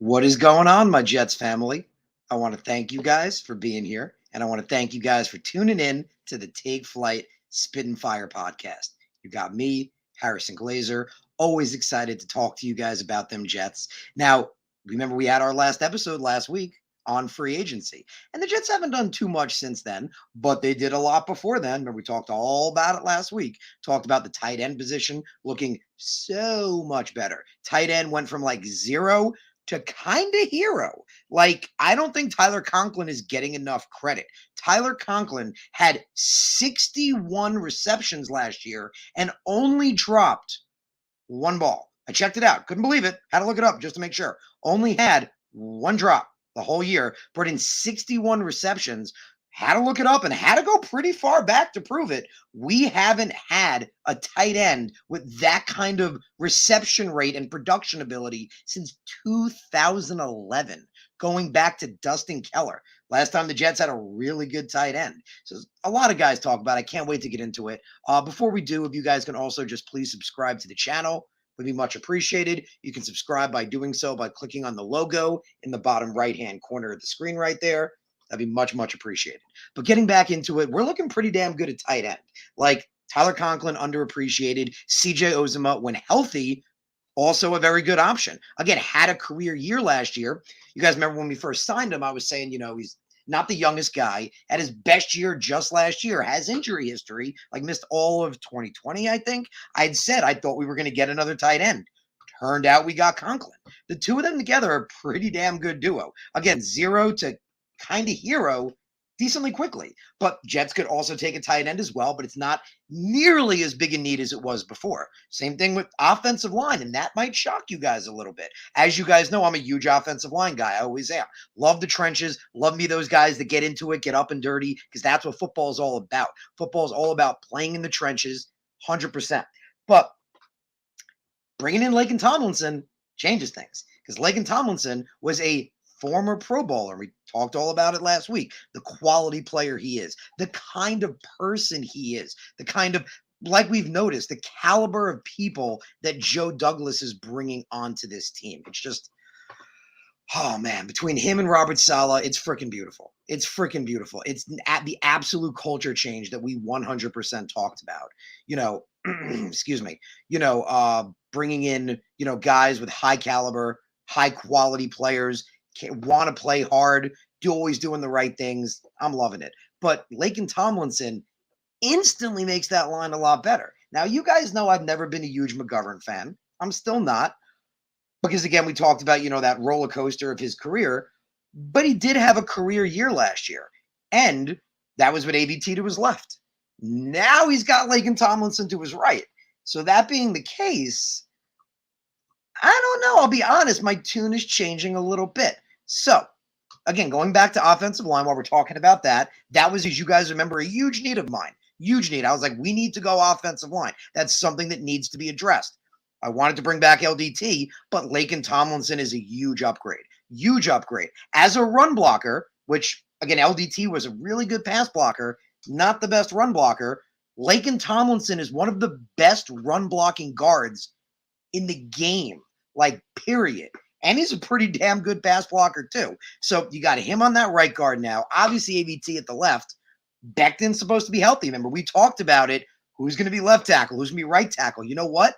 What is going on, my Jets family? I want to thank you guys for being here, and I want to thank you guys for tuning in to the Take Flight Spit and Fire podcast. You got me, Harrison Glazer, always excited to talk to you guys about them Jets. Now, remember we had our last episode last week on free agency, and the Jets haven't done too much since then, but they did a lot before then. Remember, we talked all about it last week, talked about the tight end position looking so much better. Tight end went from like zero to kind of hero. Like, I don't think Tyler Conklin is getting enough credit. Tyler Conklin had 61 receptions last year and only dropped one ball. I checked it out. Couldn't believe it. Had to look it up just to make sure. Only had one drop the whole year, but in 61 receptions, had to look it up and had to go pretty far back to prove it. We haven't had a tight end with that kind of reception rate and production ability since 2011, going back to Dustin Keller. Last time the Jets had a really good tight end. So a lot of guys talk about it. I can't wait to get into it. Before we do, if you guys can also just please subscribe to the channel, would be much appreciated. You can subscribe by doing so by clicking on the logo in the bottom right-hand corner of the screen right there. That'd be much, much appreciated. But getting back into it, we're looking pretty damn good at tight end. Like Tyler Conklin, underappreciated. CJ Ozema, when healthy, also a very good option. Again, had a career year last year. You guys remember when we first signed him, I was saying, he's not the youngest guy, had his best year just last year, has injury history, like missed all of 2020, I think. I'd said I thought we were going to get another tight end. Turned out we got Conklin. The two of them together are a pretty damn good duo. Again, zero to kind of hero decently quickly. But Jets could also take a tight end as well, but it's not nearly as big a need as it was before. Same thing with offensive line, and that might shock you guys a little bit. As you guys know, I'm a huge offensive line guy. I always am. Love the trenches. Love me those guys that get into it, get up and dirty, because that's what football is all about. Football is all about playing in the trenches, 100%. But bringing in Laken Tomlinson changes things, because Laken Tomlinson was a former Pro Bowler. We talked all about it last week. The quality player he is, the kind of person he is, the kind of, like we've noticed, the caliber of people that Joe Douglas is bringing onto this team. It's just, oh man, between him and Robert Saleh, it's freaking beautiful. It's freaking beautiful. It's at the absolute culture change that we 100% talked about. Excuse me, bringing in, guys with high caliber, high quality players, want to play hard, always doing the right things. I'm loving it. But Laken Tomlinson instantly makes that line a lot better. Now, you guys know I've never been a huge McGovern fan. I'm still not. Because, again, we talked about, that roller coaster of his career. But he did have a career year last year. And that was with AVT to his left. Now he's got Laken Tomlinson to his right. So that being the case, I don't know. I'll be honest. My tune is changing a little bit. So, again, going back to offensive line while we're talking about that was, as you guys remember, a huge need of mine. Huge need. I was like, we need to go offensive line. That's something that needs to be addressed. I wanted to bring back LDT, but Laken Tomlinson is a huge upgrade. Huge upgrade. As a run blocker, which, again, LDT was a really good pass blocker, not the best run blocker. Laken Tomlinson is one of the best run blocking guards in the game, like, period. And he's a pretty damn good pass blocker, too. So you got him on that right guard now. Obviously, AVT at the left. Becton's supposed to be healthy. Remember, we talked about it. Who's going to be left tackle? Who's going to be right tackle? You know what?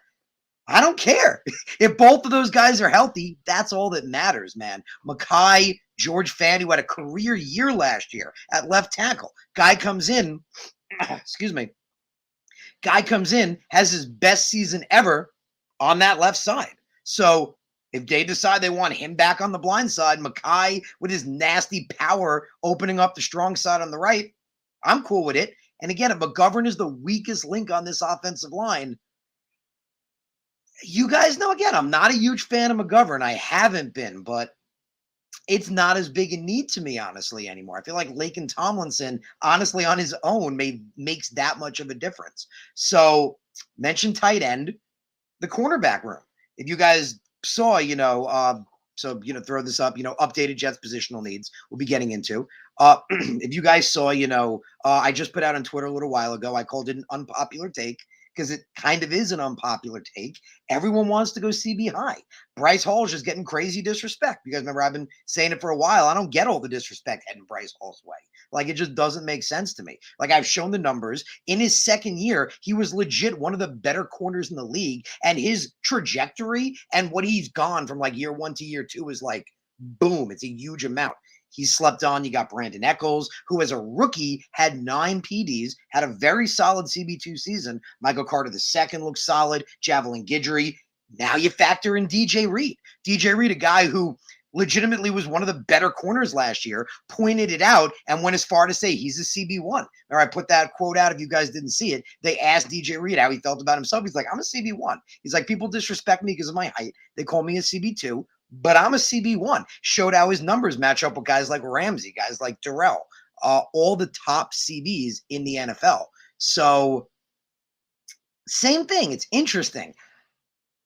I don't care. If both of those guys are healthy, that's all that matters, man. Makai, George Fant, who had a career year last year at left tackle. Guy comes in, excuse me. Guy comes in, has his best season ever on that left side. So if they decide they want him back on the blind side, Makai with his nasty power opening up the strong side on the right, I'm cool with it. And again, if McGovern is the weakest link on this offensive line, you guys know, again, I'm not a huge fan of McGovern. I haven't been, but it's not as big a need to me, honestly, anymore. I feel like Laken Tomlinson, honestly, on his own, makes that much of a difference. So, mention tight end, the cornerback room. If you guys saw, throw this up, updated Jets positional needs we'll be getting into. If you guys saw, I just put out on Twitter a little while ago, I called it an unpopular take, because it kind of is an unpopular take. Everyone wants to go CB high. Bryce Hall is just getting crazy disrespect. You guys remember I've been saying it for a while. I don't get all the disrespect heading Bryce Hall's way. Like, it just doesn't make sense to me. Like, I've shown the numbers. In his second year, he was legit one of the better corners in the league. And his trajectory and what he's gone from like year 1 to year 2 is like, boom, it's a huge amount. He slept on. You got Brandon Echols, who as a rookie had 9 PDs, had a very solid CB2 season. Michael Carter II looks solid. Javelin Guidry. Now you factor in DJ Reed. DJ Reed, a guy who legitimately was one of the better corners last year, pointed it out and went as far to say he's a CB1. Or I put that quote out if you guys didn't see it. They asked DJ Reed how he felt about himself. He's like, I'm a CB1. He's like, people disrespect me because of my height. They call me a CB2, but I'm a CB1. Showed how his numbers match up with guys like Ramsey, guys like Darrell, all the top CBs in the NFL. So same thing. It's interesting.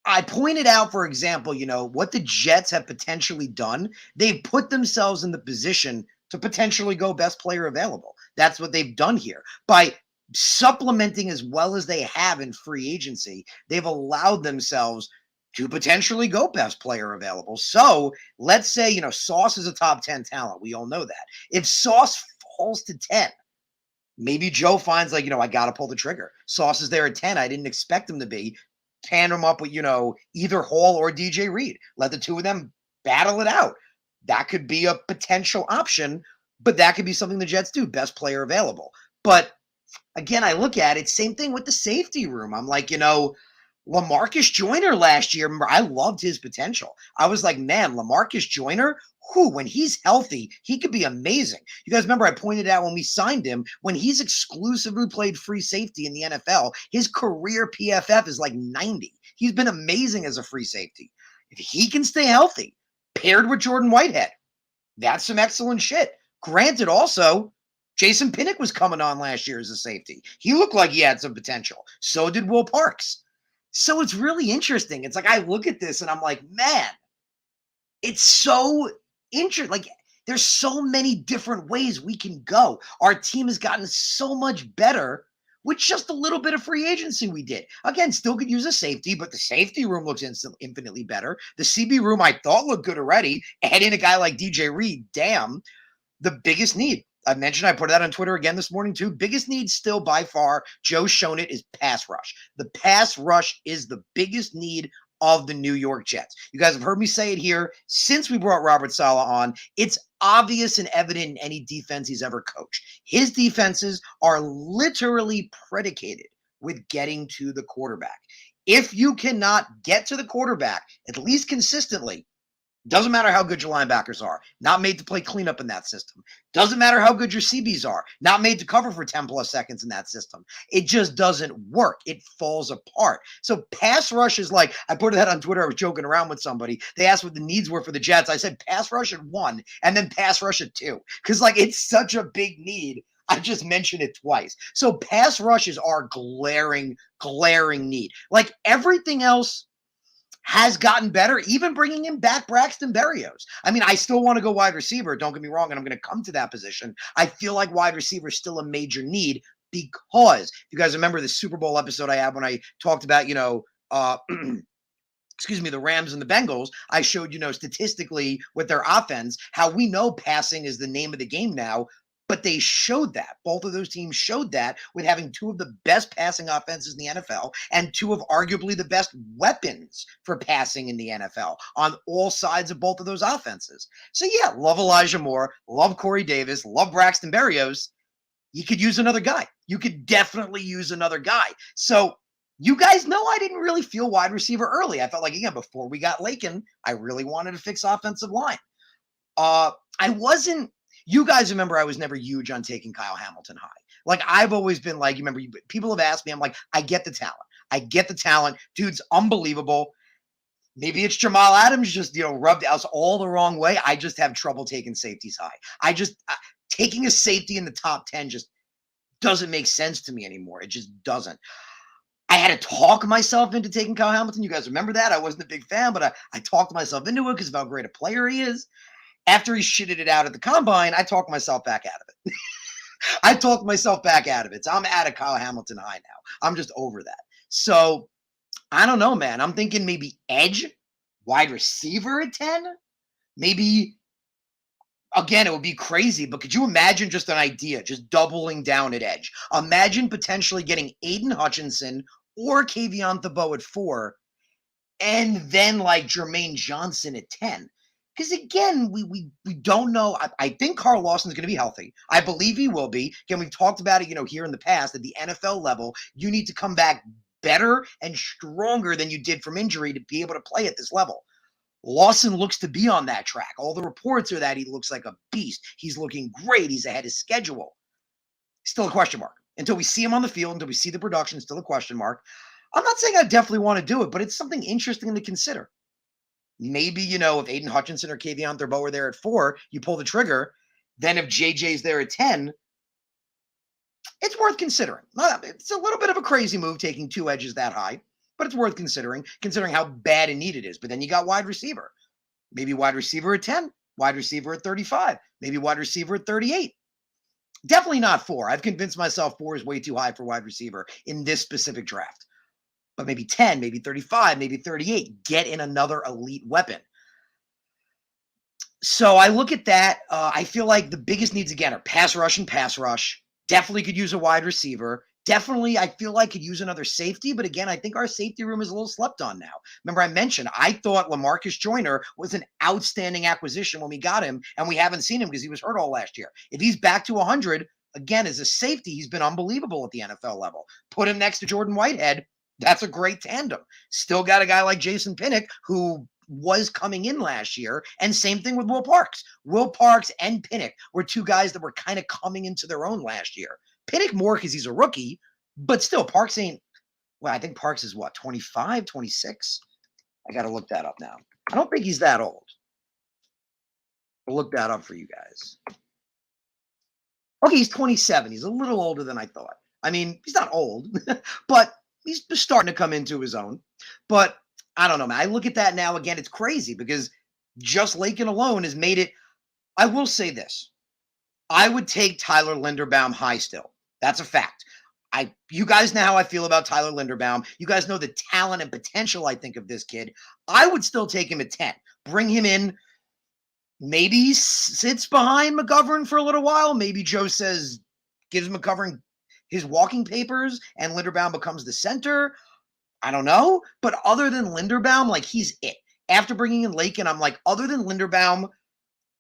I pointed out, for example, what the Jets have potentially done. They've put themselves in the position to potentially go best player available. That's what they've done here. By supplementing as well as they have in free agency, they've allowed themselves to potentially go best player available. So let's say, Sauce is a top 10 talent. We all know that. If Sauce falls to 10, maybe Joe finds like, I got to pull the trigger. Sauce is there at 10. I didn't expect him to be. Hand him up with, either Hall or DJ Reed. Let the two of them battle it out. That could be a potential option, but that could be something the Jets do, best player available. But again, I look at it, same thing with the safety room. I'm like, Lamarcus Joyner last year, remember, I loved his potential. I was like, man, Lamarcus Joyner, when he's healthy, he could be amazing. You guys remember I pointed out when we signed him, when he's exclusively played free safety in the NFL, his career PFF is like 90. He's been amazing as a free safety. If he can stay healthy, paired with Jordan Whitehead, that's some excellent shit. Granted, also, Jason Pinnock was coming on last year as a safety. He looked like he had some potential. So did Will Parks. So it's really interesting. It's like I look at this and I'm like, man, it's so interesting. Like, there's so many different ways we can go. Our team has gotten so much better with just a little bit of free agency we did. Again, still could use a safety, but the safety room looks infinitely better. The CB room I thought looked good already. Add in a guy like DJ Reed, damn, the biggest need. I mentioned, I put that on Twitter again this morning too. Biggest need still by far, Joe's shown it, is pass rush. The pass rush is the biggest need of the New York Jets. You guys have heard me say it here since we brought Robert Saleh on. It's obvious and evident in any defense he's ever coached. His defenses are literally predicated with getting to the quarterback. If you cannot get to the quarterback, at least consistently, doesn't matter how good your linebackers are, not made to play cleanup in that system. Doesn't matter how good your CBs are, not made to cover for 10 plus seconds in that system. It just doesn't work. It falls apart. So pass rush is like, I put that on Twitter. I was joking around with somebody. They asked what the needs were for the Jets. I said pass rush at 1 and then pass rush at 2. Because like it's such a big need. I just mentioned it twice. So pass rush is our glaring need. Like everything else has gotten better, even bringing in back Braxton Berrios. I mean, I still want to go wide receiver. Don't get me wrong, and I'm going to come to that position. I feel like wide receiver is still a major need because, if you guys remember the Super Bowl episode I had when I talked about, excuse me, the Rams and the Bengals, I showed, statistically with their offense, how we know passing is the name of the game now. But they showed that. Both of those teams showed that with having two of the best passing offenses in the NFL and two of arguably the best weapons for passing in the NFL on all sides of both of those offenses. So yeah, love Elijah Moore, love Corey Davis, love Braxton Berrios. You could use another guy. You could definitely use another guy. So you guys know I didn't really feel wide receiver early. I felt like, again, before we got Lakin, I really wanted to fix offensive line. You guys remember I was never huge on taking Kyle Hamilton high. Like I've always been like, people have asked me, I'm like, I get the talent. Dude's unbelievable. Maybe it's Jamal Adams just, rubbed us all the wrong way. I just have trouble taking safeties high. Taking a safety in the top 10 just doesn't make sense to me anymore. It just doesn't. I had to talk myself into taking Kyle Hamilton. You guys remember that? I wasn't a big fan, but I talked myself into it because of how great a player he is. After he shitted it out at the combine, I talked myself back out of it. So I'm out of Kyle Hamilton high now. I'm just over that. So I don't know, man. I'm thinking maybe edge, wide receiver at 10. Maybe, again, it would be crazy, but could you imagine just an idea, just doubling down at edge? Imagine potentially getting Aiden Hutchinson or Kayvon Thibodeaux at 4, and then like Jermaine Johnson at 10. Because again, we don't know. I think Carl Lawson's going to be healthy. I believe he will be. Again, we've talked about it, here in the past at the NFL level. You need to come back better and stronger than you did from injury to be able to play at this level. Lawson looks to be on that track. All the reports are that he looks like a beast. He's looking great. He's ahead of schedule. Still a question mark. Until we see him on the field, until we see the production, still a question mark. I'm not saying I definitely want to do it, but it's something interesting to consider. Maybe, if Aiden Hutchinson or Kayvon Thibodeaux are there at 4, you pull the trigger. Then if JJ's there at 10, it's worth considering. It's a little bit of a crazy move taking 2 edges that high, but it's worth considering how bad and need it is. But then you got wide receiver. Maybe wide receiver at 10, wide receiver at 35, maybe wide receiver at 38. Definitely not 4. I've convinced myself 4 is way too high for wide receiver in this specific draft. But maybe 10, maybe 35, maybe 38. Get in another elite weapon. So I look at that. I feel like the biggest needs, again, are pass rush and pass rush. Definitely could use a wide receiver. Definitely, I feel like could use another safety. But again, I think our safety room is a little slept on now. Remember, I mentioned I thought Lamarcus Joyner was an outstanding acquisition when we got him, and we haven't seen him because he was hurt all last year. If he's back to 100, again, as a safety, he's been unbelievable at the NFL level. Put him next to Jordan Whitehead. That's a great tandem. Still got a guy like Jason Pinnock, who was coming in last year, and same thing with Will Parks. Will Parks and Pinnock were 2 guys that were kind of coming into their own last year. Pinnock more because he's a rookie, but still, Parks ain't, I think Parks is 25, 26? I got to look that up now. I don't think he's that old. I'll look that up for you guys. Okay, he's 27. He's a little older than I thought. I mean, he's not old, but he's starting to come into his own. But I don't know, man. I look at that now. Again, it's crazy because just Lakin alone has made it. I will say this. I would take Tyler Linderbaum high still. That's a fact. You guys know how I feel about Tyler Linderbaum. You guys know the talent and potential I think of this kid. I would still take him at 10. Bring him in. Maybe he sits behind McGovern for a little while. Maybe Joe says, gives McGovern his walking papers and Linderbaum becomes the center. I don't know. But other than Linderbaum, he's it. After bringing in Lakin, I'm like, other than Linderbaum,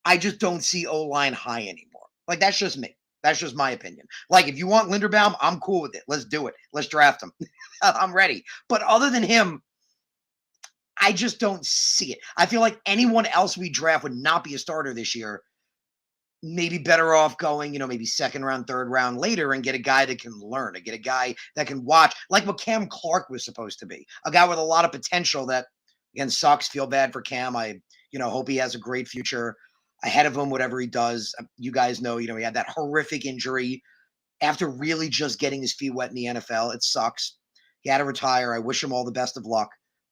I just don't see O-line high anymore. That's just me. That's just my opinion. If you want Linderbaum, I'm cool with it. Let's do it. Let's draft him. I'm ready. But other than him, I just don't see it. I feel like anyone else we draft would not be a starter this year. Maybe better off going, maybe 2nd round, 3rd round later and get a guy that can learn, get a guy that can watch, like what Cam Clark was supposed to be. A guy with a lot of potential that, again, sucks. Feel bad for Cam. I, hope he has a great future ahead of him, whatever he does. You guys know, he had that horrific injury after really just getting his feet wet in the NFL. It sucks. He had to retire. I wish him all the best of luck.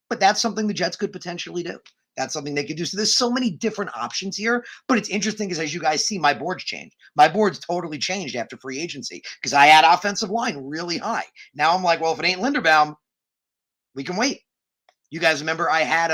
But that's something the Jets could potentially do. That's something they could do. So there's so many different options here. But it's interesting because as you guys see, my board's changed. My board's totally changed after free agency because I had offensive line really high. Now I'm like, well, if it ain't Linderbaum, we can wait. You guys remember I had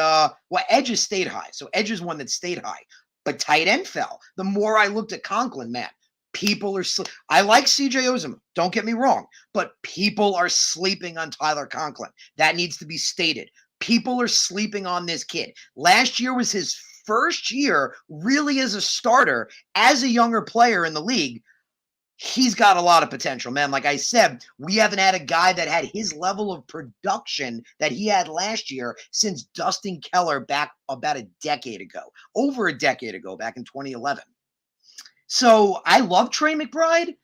edges stayed high. So edge is one that stayed high. But tight end fell. The more I looked at Conklin, man, people are I like CJ Uzomah, don't get me wrong, but people are sleeping on Tyler Conklin. That needs to be stated. People are sleeping on this kid. Last year was his first year really as a starter, as a younger player in the league. He's got a lot of potential, man. Like I said, we haven't had a guy that had his level of production that he had last year since Dustin Keller back about a decade ago, over a decade ago, back in 2011. So I love Trey McBride,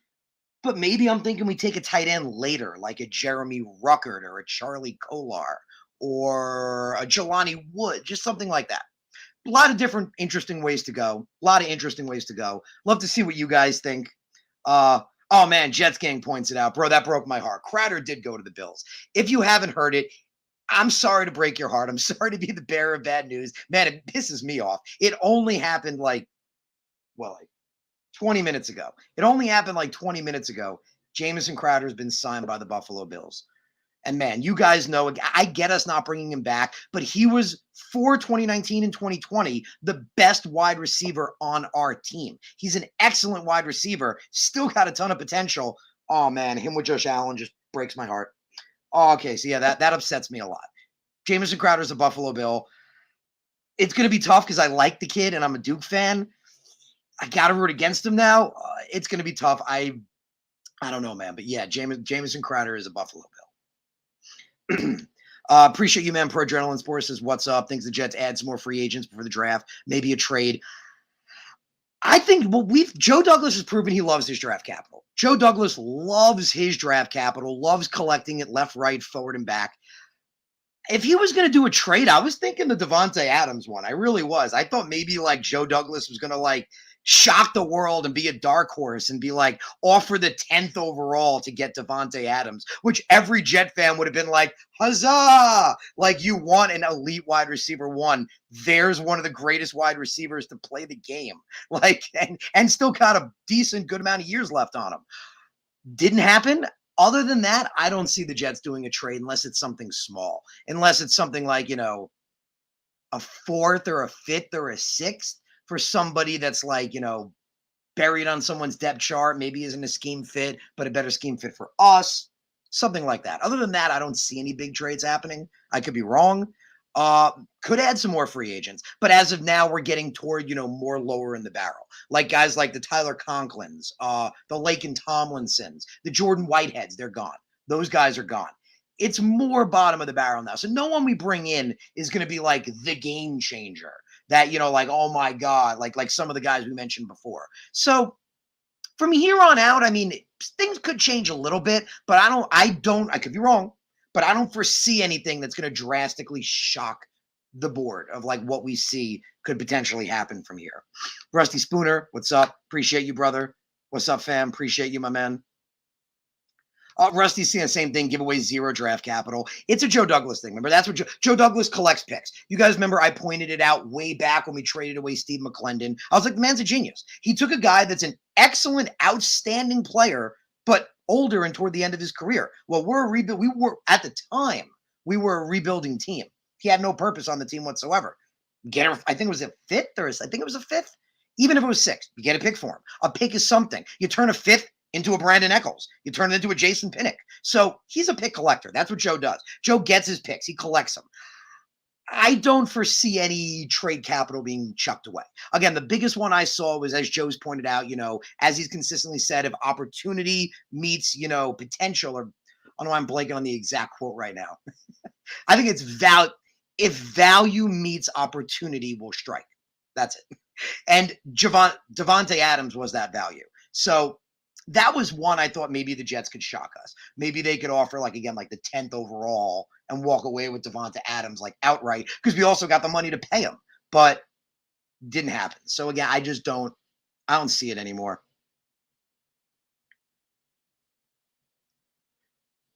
but maybe I'm thinking we take a tight end later, like a Jeremy Ruckert or a Charlie Kolar or a Jelani Wood, just something like that. A lot of different interesting ways to go. Love to see what you guys think. Oh man, Jets Gang points it out. Bro, that broke my heart. Crowder did go to the Bills. If you haven't heard it, I'm sorry to break your heart. I'm sorry to be the bearer of bad news. Man, it pisses me off. It only happened 20 minutes ago. Jamison Crowder has been signed by the Buffalo Bills. And man, you guys know, I get us not bringing him back, but he was for 2019 and 2020 the best wide receiver on our team. He's an excellent wide receiver, still got a ton of potential. Oh man, him with Josh Allen just breaks my heart. Oh, okay, so yeah, that upsets me a lot. Jamison Crowder's a Buffalo Bill. It's going to be tough because I like the kid and I'm a Duke fan. I got to root against him now. It's going to be tough. I don't know, man. But yeah, Jamison Crowder is a Buffalo Bill. Appreciate you, man. Pro Adrenaline Sports says, what's up? Thinks the Jets add some more free agents before the draft, maybe a trade. I think Joe Douglas has proven he loves his draft capital. Joe Douglas loves his draft capital, loves collecting it left, right, forward, and back. If he was going to do a trade, I was thinking the Davante Adams one. I really was. I thought maybe like Joe Douglas was going to like shock the world and be a dark horse and be like offer the 10th overall to get Davante Adams, which every Jet fan would have been like, huzzah! Like you want an elite wide receiver one. There's one of the greatest wide receivers to play the game. Like, and still got a decent, good amount of years left on him. Didn't happen. Other than that, I don't see the Jets doing a trade unless it's something small, unless it's something like, a fourth or a fifth or a sixth for somebody that's like, buried on someone's depth chart, maybe isn't a scheme fit, but a better scheme fit for us, something like that. Other than that, I don't see any big trades happening. I could be wrong. Could add some more free agents, but as of now, we're getting toward, more lower in the barrel. Like guys like the Tyler Conklins, the Laken Tomlinsons, the Jordan Whiteheads, they're gone. Those guys are gone. It's more bottom of the barrel now. So no one we bring in is going to be like the game changer that, like, oh my God, like some of the guys we mentioned before. So from here on out, I mean, things could change a little bit, but I could be wrong, but I don't foresee anything that's going to drastically shock the board of like what we see could potentially happen from here. Rusty Spooner, what's up? Appreciate you, brother. What's up, fam? Appreciate you, my man. Rusty's seeing the same thing, give away zero draft capital. It's a Joe Douglas thing. Remember, that's what Joe Douglas collects picks. You guys remember I pointed it out way back when we traded away Steve McClendon. I was like, the man's a genius. He took a guy that's an excellent, outstanding player, but older and toward the end of his career. Well, at the time, we were a rebuilding team. He had no purpose on the team whatsoever. I think it was a fifth, I think it was a fifth. Even if it was sixth, you get a pick for him. A pick is something. You turn a fifth into a Brandon Eccles. You turn it into a Jason Pinnock. So he's a pick collector. That's what Joe does. Joe gets his picks. He collects them. I don't foresee any trade capital being chucked away. Again, the biggest one I saw was, as Joe's pointed out, as he's consistently said, if opportunity meets, potential, or I don't know why I'm blanking on the exact quote right now. I think it's if value meets opportunity, we'll strike. That's it. And Davante Adams was that value. So that was one I thought maybe the Jets could shock us. Maybe they could offer like the 10th overall and walk away with Davante Adams like outright, because we also got the money to pay him, but didn't happen. So again, I don't see it anymore.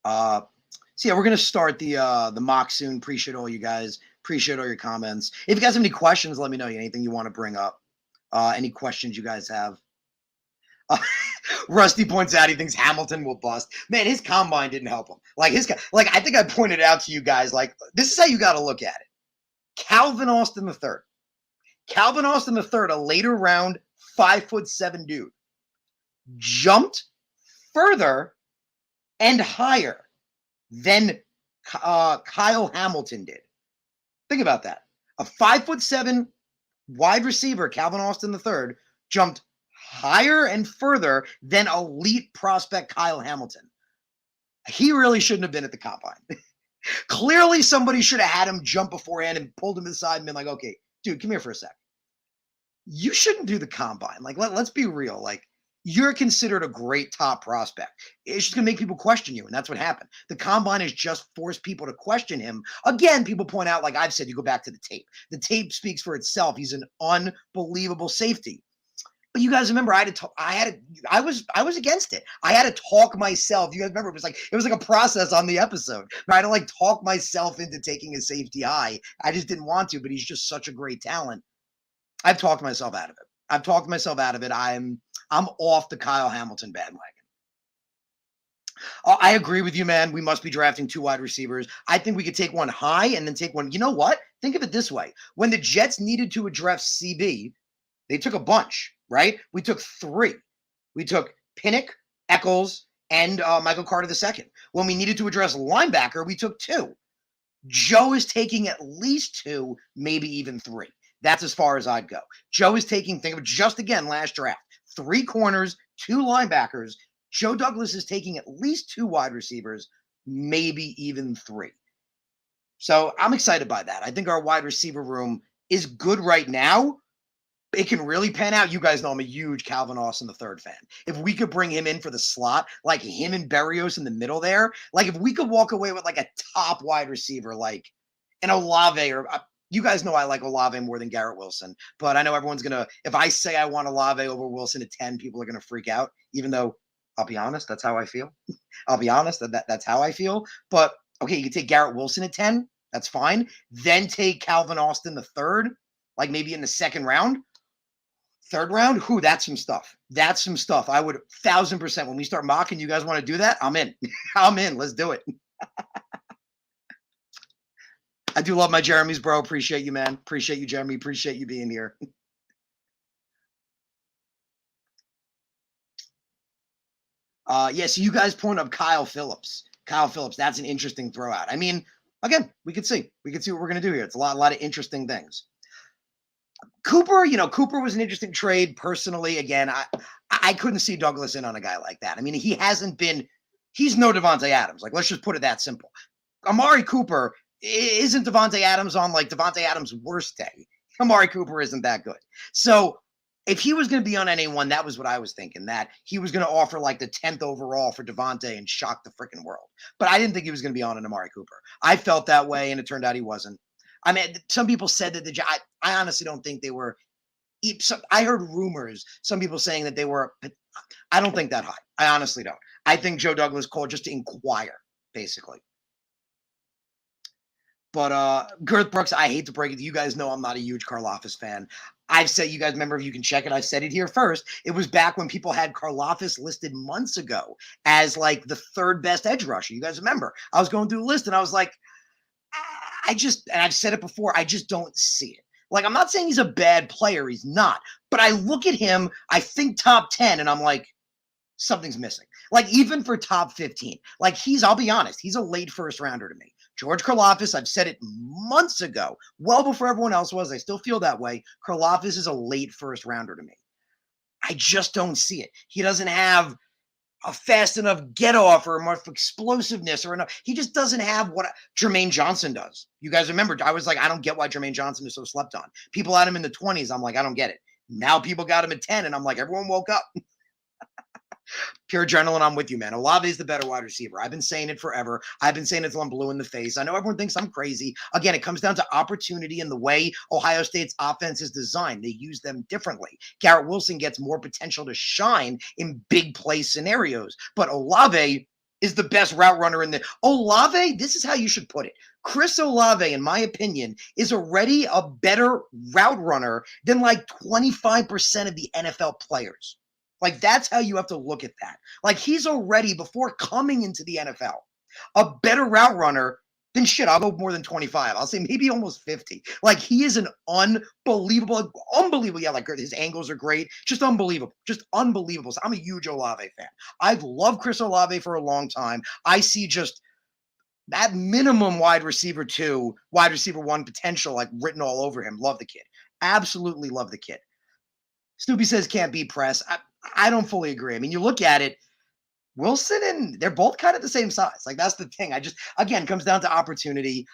So yeah, we're going to start the mock soon. Appreciate all you guys. Appreciate all your comments. If you guys have any questions, let me know. Anything you want to bring up. Any questions you guys have. Rusty points out he thinks Hamilton will bust. Man, his combine didn't help him. I think I pointed out to you guys, this is how you got to look at it. Calvin Austin III. Calvin Austin III, a later round 5'7" dude, jumped further and higher than Kyle Hamilton did. Think about that. A 5'7" wide receiver, Calvin Austin III, jumped higher and further than elite prospect Kyle Hamilton. He really shouldn't have been at the combine. Clearly, somebody should have had him jump beforehand and pulled him aside and been like, okay, dude, come here for a sec. You shouldn't do the combine. Let's be real. You're considered a great top prospect. It's just going to make people question you, and that's what happened. The combine has just forced people to question him. Again, people point out, like I've said, you go back to the tape. The tape speaks for itself. He's an unbelievable safety. But you guys remember, I was against it. I had to talk myself. You guys remember, it was like a process on the episode. I had to talk myself into taking a safety high. I just didn't want to, but he's just such a great talent. I've talked myself out of it. I'm off the Kyle Hamilton bandwagon. I agree with you, man. We must be drafting 2 wide receivers. I think we could take one high and then take one. You know what? Think of it this way. When the Jets needed to address CB, they took a bunch, right? We took 3. We took Pinnock, Eccles, and Michael Carter II. When we needed to address linebacker, we took 2. Joe is taking at least 2, maybe even 3. That's as far as I'd go. Joe is taking, think of it just again last draft, 3 corners, 2 linebackers. Joe Douglas is taking at least 2 wide receivers, maybe even 3. So I'm excited by that. I think our wide receiver room is good right now. It can really pan out. You guys know I'm a huge Calvin Austin III fan. If we could bring him in for the slot, like him and Berrios in the middle there, like if we could walk away with like a top wide receiver, like an Olave or you guys know I like Olave more than Garrett Wilson, but I know everyone's going to, if I say I want Olave over Wilson at 10, people are going to freak out, even though I'll be honest, that's how I feel. I'll be honest, that's how I feel. But okay, you can take Garrett Wilson at 10. That's fine. Then take Calvin Austin III, like maybe in the second round. Third round, that's some stuff. That's some stuff. I would 1,000% when we start mocking, you guys want to do that? I'm in. I'm in. Let's do it. I do love my Jeremy's, bro. Appreciate you, man. Appreciate you, Jeremy. Appreciate you being here. Yeah, so you guys point up Kyle Phillips. Kyle Phillips, that's an interesting throw out. I mean, again, we could see. We could see what we're going to do here. It's a lot of interesting things. Cooper, Cooper was an interesting trade personally. Again, I couldn't see Douglas in on a guy like that. I mean, he's no Devontae Adams. Like, let's just put it that simple. Amari Cooper isn't Devontae Adams on like Devontae Adams' worst day. Amari Cooper isn't that good. So if he was going to be on anyone, that was what I was thinking, that he was going to offer like the 10th overall for Devontae and shock the freaking world. But I didn't think he was going to be on an Amari Cooper. I felt that way, and it turned out he wasn't. I mean, some people said that I honestly don't think they were. I heard rumors, some people saying that they were. I don't think that high. I honestly don't. I think Joe Douglas called just to inquire, basically. But Girth Brooks, I hate to break it to you guys know I'm not a huge Karlaftis fan. I've said, you guys remember, if you can check it, I've said it here first. It was back when people had Karlaftis listed months ago as like the 3rd best edge rusher. You guys remember? I was going through the list and I was like, and I've said it before, I just don't see it. Like, I'm not saying he's a bad player. He's not. But I look at him, I think top 10, and I'm like, something's missing. Like, even for top 15. Like, I'll be honest, he's a late first rounder to me. George Karlaftis, I've said it months ago, well before everyone else was. I still feel that way. Karlaftis is a late first rounder to me. I just don't see it. He doesn't have a fast enough get off or enough explosiveness or enough. He just doesn't have what Jermaine Johnson does. You guys remember, I was like, I don't get why Jermaine Johnson is so slept on. People had him in the 20s. I'm like, I don't get it. Now people got him at 10, and I'm like, everyone woke up. Pure adrenaline, I'm with you, man. Olave is the better wide receiver. I've been saying it forever. I've been saying it till I'm blue in the face. I know everyone thinks I'm crazy. Again, it comes down to opportunity and the way Ohio State's offense is designed. They use them differently. Garrett Wilson gets more potential to shine in big play scenarios, but Olave is the best route runner in the Olave. This is how you should put it. Chris Olave, in my opinion, is already a better route runner than like 25% of the NFL players. Like, that's how you have to look at that. Like, he's already, before coming into the NFL, a better route runner than I'll go more than 25. I'll say maybe almost 50. Like, he is an unbelievable. Yeah, like his angles are great. Just unbelievable. Just unbelievable. So I'm a huge Olave fan. I've loved Chris Olave for a long time. I see just that minimum wide receiver 2, wide receiver 1 potential, like written all over him. Love the kid. Absolutely love the kid. Snoopy says can't beat press. I don't fully agree. I mean, you look at it, Wilson and they're both kind of the same size. Like, that's the thing. Again, comes down to opportunity.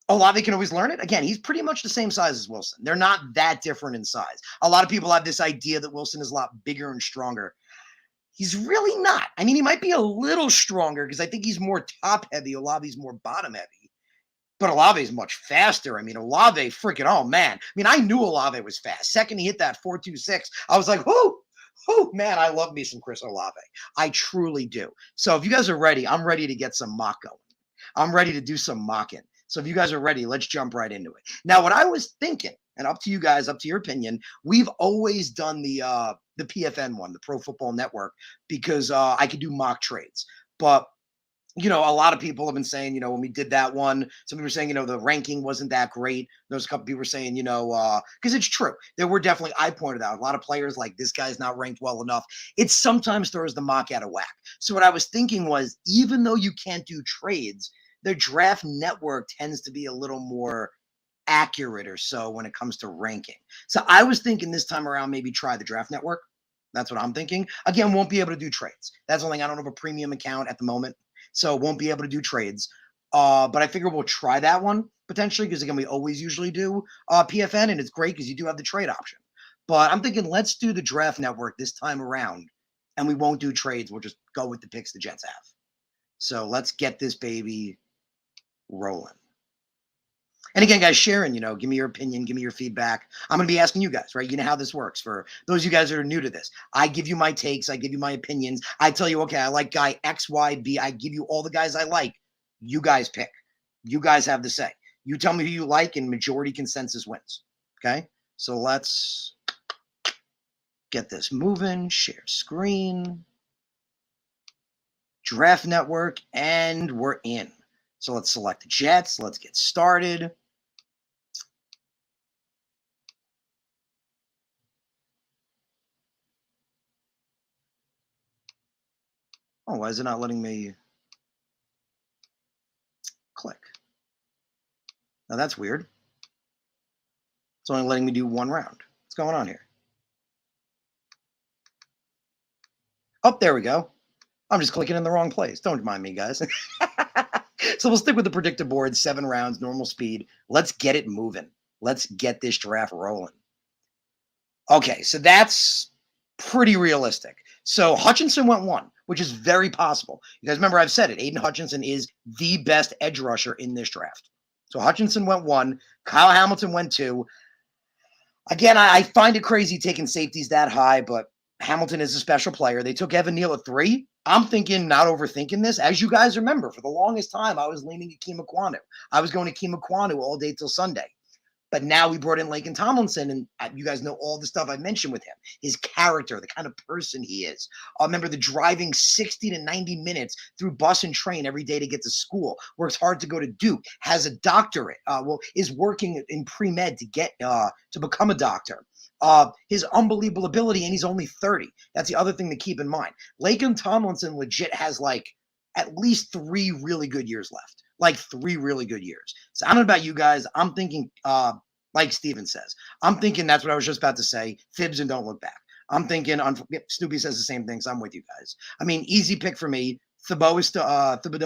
Olave can always learn it. Again, he's pretty much the same size as Wilson. They're not that different in size. A lot of people have this idea that Wilson is a lot bigger and stronger. He's really not. I mean, he might be a little stronger because I think he's more top heavy. Olave's more bottom heavy. But Olave is much faster. I mean, Olave freaking, oh, man. I mean, I knew Olave was fast. Second he hit that 4.26, I was like, whoo, man, I love me some Chris Olave. I truly do. So if you guys are ready, I'm ready to get some mock going. I'm ready to do some mocking. So if you guys are ready, let's jump right into it. Now, what I was thinking, and up to you guys, up to your opinion. We've always done the PFN one, the Pro Football Network, because I could do mock trades. But a lot of people have been saying, when we did that one, some people were saying, the ranking wasn't that great. There's a couple people were saying, because it's true. There were definitely, I pointed out, a lot of players like this guy's not ranked well enough. It sometimes throws the mock out of whack. So what I was thinking was, even though you can't do trades, the draft network tends to be a little more accurate or so when it comes to ranking. So I was thinking this time around, maybe try the draft network. That's what I'm thinking. Again, won't be able to do trades. That's the only thing. I don't have a premium account at the moment, so won't be able to do trades. But I figure we'll try that one potentially because, again, we always usually do PFN, and it's great because you do have the trade option. But I'm thinking let's do the draft network this time around, and we won't do trades. We'll just go with the picks the Jets have. So let's get this baby rolling. And again, guys, sharing, give me your opinion, give me your feedback. I'm going to be asking you guys, right? You know how this works. For those of you guys that are new to this, I give you my takes. I give you my opinions. I tell you, okay, I like guy X, Y, B. I give you all the guys I like. You guys pick. You guys have the say. You tell me who you like, and majority consensus wins. Okay? So let's get this moving. Share screen. Draft network, and we're in. So let's select the Jets. Let's get started. Oh, why is it not letting me click? Now that's weird. It's only letting me do one round. What's going on here? Oh, there we go. I'm just clicking in the wrong place. Don't mind me, guys. So we'll stick with the predictor board, 7 rounds, normal speed. Let's get it moving. Let's get this draft rolling. Okay, so that's pretty realistic. So Hutchinson went 1, which is very possible. You guys remember I've said it. Aiden Hutchinson is the best edge rusher in this draft. So Hutchinson went 1. Kyle Hamilton went 2. Again, I find it crazy taking safeties that high, but Hamilton is a special player. They took Evan Neal at 3. I'm thinking, not overthinking this. As you guys remember, for the longest time, I was leaning to Keem Aquanu. I was going to Keem Aquanu all day till Sunday. But now we brought in Laken Tomlinson, and you guys know all the stuff I mentioned with him. His character, the kind of person he is. I remember the driving 60 to 90 minutes through bus and train every day to get to school. Works hard to go to Duke. Has a doctorate. Is working in pre-med to get to become a doctor. His unbelievable ability, and he's only 30. That's the other thing to keep in mind. Laken Tomlinson legit has at least 3 really good years left. 3 really good years. So I don't know about you guys. I'm thinking, like Steven says, I'm thinking that's what I was just about to say. Fibs and don't look back. I'm thinking, Snoopy says the same thing, so I'm with you guys. I mean, easy pick for me. Thibodeau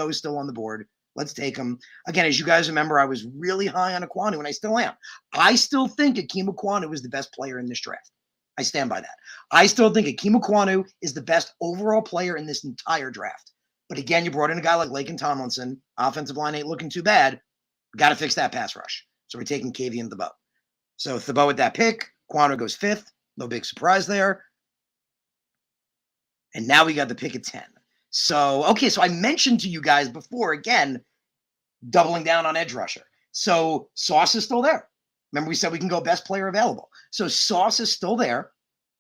is still on the board. Let's take him. Again, as you guys remember, I was really high on Aquanu, and I still am. I still think Akeem Aquanu is the best player in this draft. I stand by that. I still think Akeem Aquanu is the best overall player in this entire draft. But again, you brought in a guy like Laken Tomlinson. Offensive line ain't looking too bad. Got to fix that pass rush. So we're taking Kavian Thibodeau. So Thibodeau with that pick. Aquanu goes 5th. No big surprise there. And now we got the pick at 10. So, okay, so I mentioned to you guys before, again, doubling down on edge rusher. So Sauce is still there. Remember we said we can go best player available. So Sauce is still there.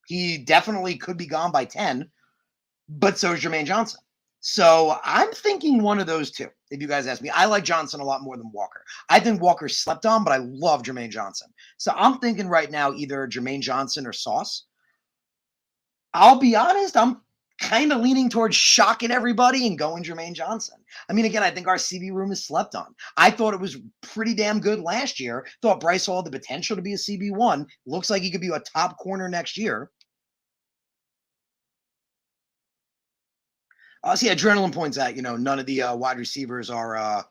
He definitely could be gone by 10, but so is Jermaine Johnson. So I'm thinking one of those two. If you guys ask me, I like Johnson a lot more than Walker. I think Walker slept on, but I love Jermaine Johnson. So I'm thinking right now either Jermaine Johnson or Sauce. I'll be honest, I'm kind of leaning towards shocking everybody and going Jermaine Johnson. I mean, again, I think our CB room is slept on. I thought it was pretty damn good last year. Thought Bryce Hall had the potential to be a CB1. Looks like he could be a top corner next year. See, Adrenaline points out, none of the wide receivers are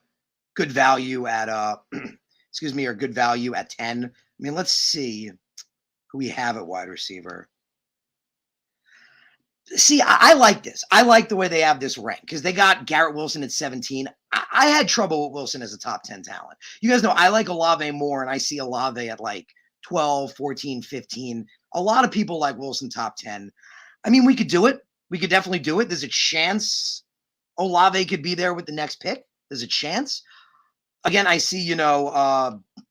good value at, are good value at 10. I mean, let's see who we have at wide receiver. See, I like this. I like the way they have this ranked because they got Garrett Wilson at 17. I had trouble with Wilson as a top 10 talent. You guys know I like Olave more, and I see Olave at 12, 14, 15. A lot of people like Wilson top 10. I mean, we could do it. We could definitely do it. There's a chance Olave could be there with the next pick. There's a chance. Again, I see,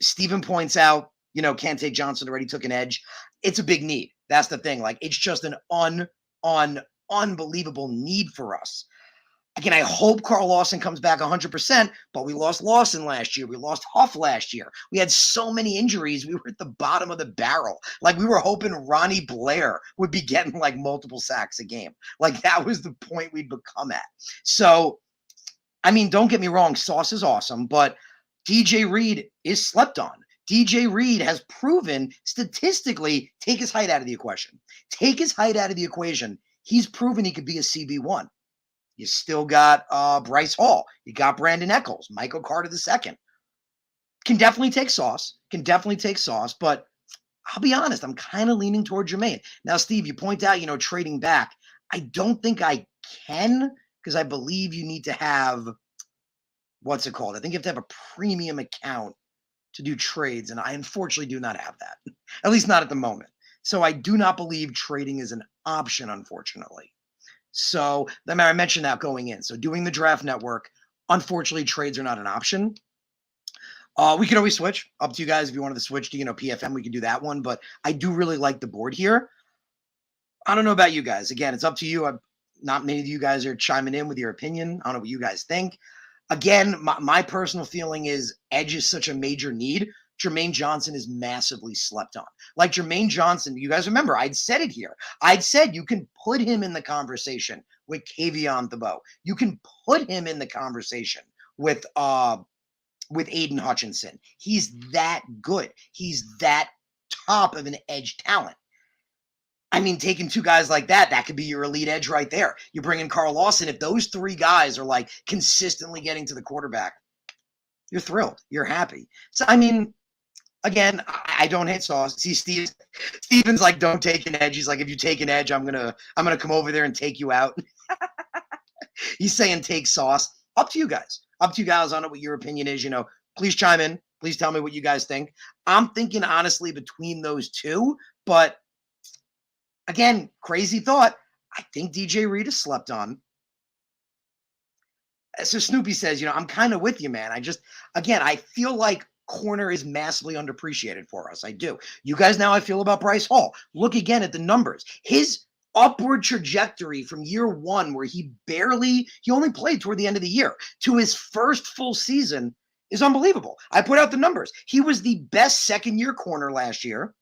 Steven points out Kante Johnson already took an edge. It's a big need. That's the thing. Like, it's just an unbelievable need for us. Again, I hope Carl Lawson comes back 100%, but we lost Lawson last year. We lost Huff last year. We had so many injuries. We were at the bottom of the barrel. Like, we were hoping Ronnie Blair would be getting like multiple sacks a game. Like, that was the point we'd become at. So, I mean, don't get me wrong. Sauce is awesome, but DJ Reed is slept on. DJ Reed has proven statistically, take his height out of the equation. Take his height out of the equation. He's proven he could be a CB1. You still got Bryce Hall. You got Brandon Echols, Michael Carter II. Can definitely take sauce. But I'll be honest, I'm kind of leaning toward Jermaine. Now, Steve, you point out, trading back. I don't think I can because I believe you need to have, what's it called? I think you have to have a premium account to do trades, and I unfortunately do not have that, at least not at the moment. So I do not believe trading is an option, unfortunately. So I mentioned that going in. So doing the draft network, unfortunately, trades are not an option. We could always switch. Up to you guys. If you wanted to switch to, PFM, we can do that one. But I do really like the board here. I don't know about you guys. Again, it's up to you. Not many of you guys are chiming in with your opinion. I don't know what you guys think. Again, my personal feeling is edge is such a major need. Jermaine Johnson is massively slept on. Like Jermaine Johnson, you guys remember, I'd said it here. I'd said you can put him in the conversation with Kayvon Thibodeaux. You can put him in the conversation with Aiden Hutchinson. He's that good. He's that top of an edge talent. I mean, taking two guys like that could be your elite edge right there. You bring in Carl Lawson. If those three guys are like consistently getting to the quarterback, you're thrilled. You're happy. So, I mean, again, I don't hate sauce. See, Steven's like, don't take an edge. He's like, if you take an edge, I'm gonna come over there and take you out. He's saying take sauce. Up to you guys. I don't know what your opinion is. Please chime in. Please tell me what you guys think. I'm thinking honestly between those two, but again, crazy thought. I think DJ Reed is slept on. So Snoopy says, I'm kind of with you, man. I feel like corner is massively underappreciated for us. I do. You guys know how I feel about Bryce Hall. Look again at the numbers. His upward trajectory from year one, where he only played toward the end of the year, to his first full season is unbelievable. I put out the numbers. He was the best second-year corner last year.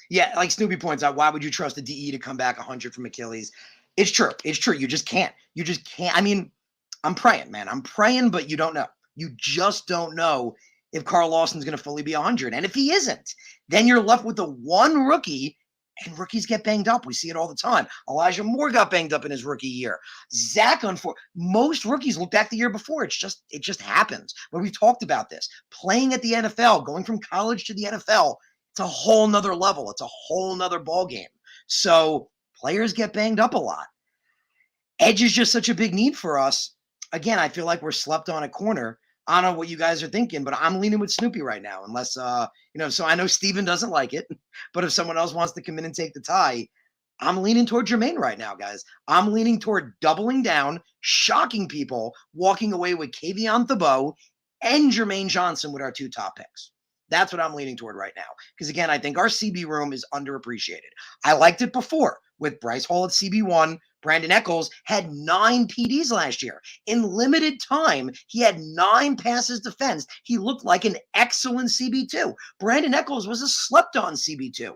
Yeah, like Snoopy points out, why would you trust the DE to come back 100 from Achilles? It's true. You just can't. I mean, I'm praying, man. I'm praying, but you don't know. You just don't know if Carl Lawson's going to fully be 100. And if he isn't, then you're left with the one rookie, and rookies get banged up. We see it all the time. Elijah Moore got banged up in his rookie year. Zach, most rookies look back the year before. It just happens. When we've talked about this, playing at the NFL, going from college to the NFL, it's a whole nother level. It's a whole nother ball game. So players get banged up a lot. Edge is just such a big need for us. Again, I feel like we're slept on a corner. I don't know what you guys are thinking, but I'm leaning with Snoopy right now. Unless, so I know Steven doesn't like it, but if someone else wants to come in and take the tie, I'm leaning toward Jermaine right now, guys. I'm leaning toward doubling down, shocking people, walking away with Kayvon Thibodeaux and Jermaine Johnson with our two top picks. That's what I'm leaning toward right now. Because again, I think our CB room is underappreciated. I liked it before with Bryce Hall at CB1. Brandon Echols had 9 PDs last year. In limited time, he had 9 passes defensed. He looked like an excellent CB2. Brandon Echols was a slept-on CB2.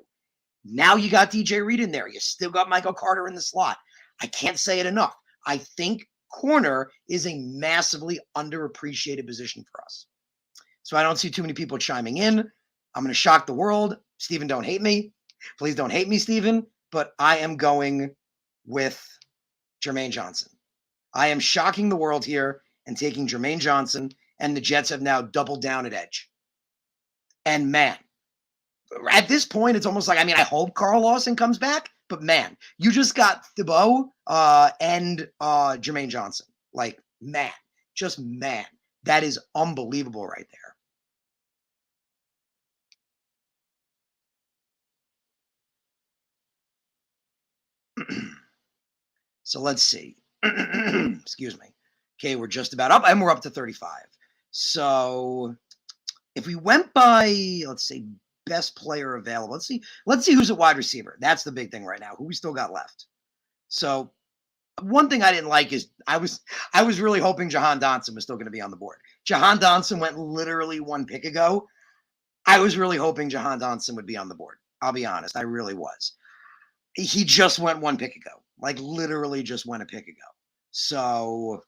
Now you got DJ Reed in there. You still got Michael Carter in the slot. I can't say it enough. I think corner is a massively underappreciated position for us. So I don't see too many people chiming in. I'm going to shock the world. Steven, don't hate me. Please don't hate me, Steven. But I am going with Jermaine Johnson. I am shocking the world here and taking Jermaine Johnson, and the Jets have now doubled down at edge. And man, at this point, it's almost like, I hope Carl Lawson comes back, but man, you just got Thibodeaux and Jermaine Johnson. Like, man, just man. That is unbelievable right there. So let's see. Excuse me. Okay, we're just about up, and we're up to 35. So if we went by, let's say, best player available, let's see who's a wide receiver. That's the big thing right now. Who we still got left. So one thing I didn't like is I was really hoping Jahan Dotson was still going to be on the board. Jahan Dotson went literally one pick ago. I was really hoping Jahan Dotson would be on the board. I'll be honest, I really was. He just went one pick ago, like literally just went a pick ago. So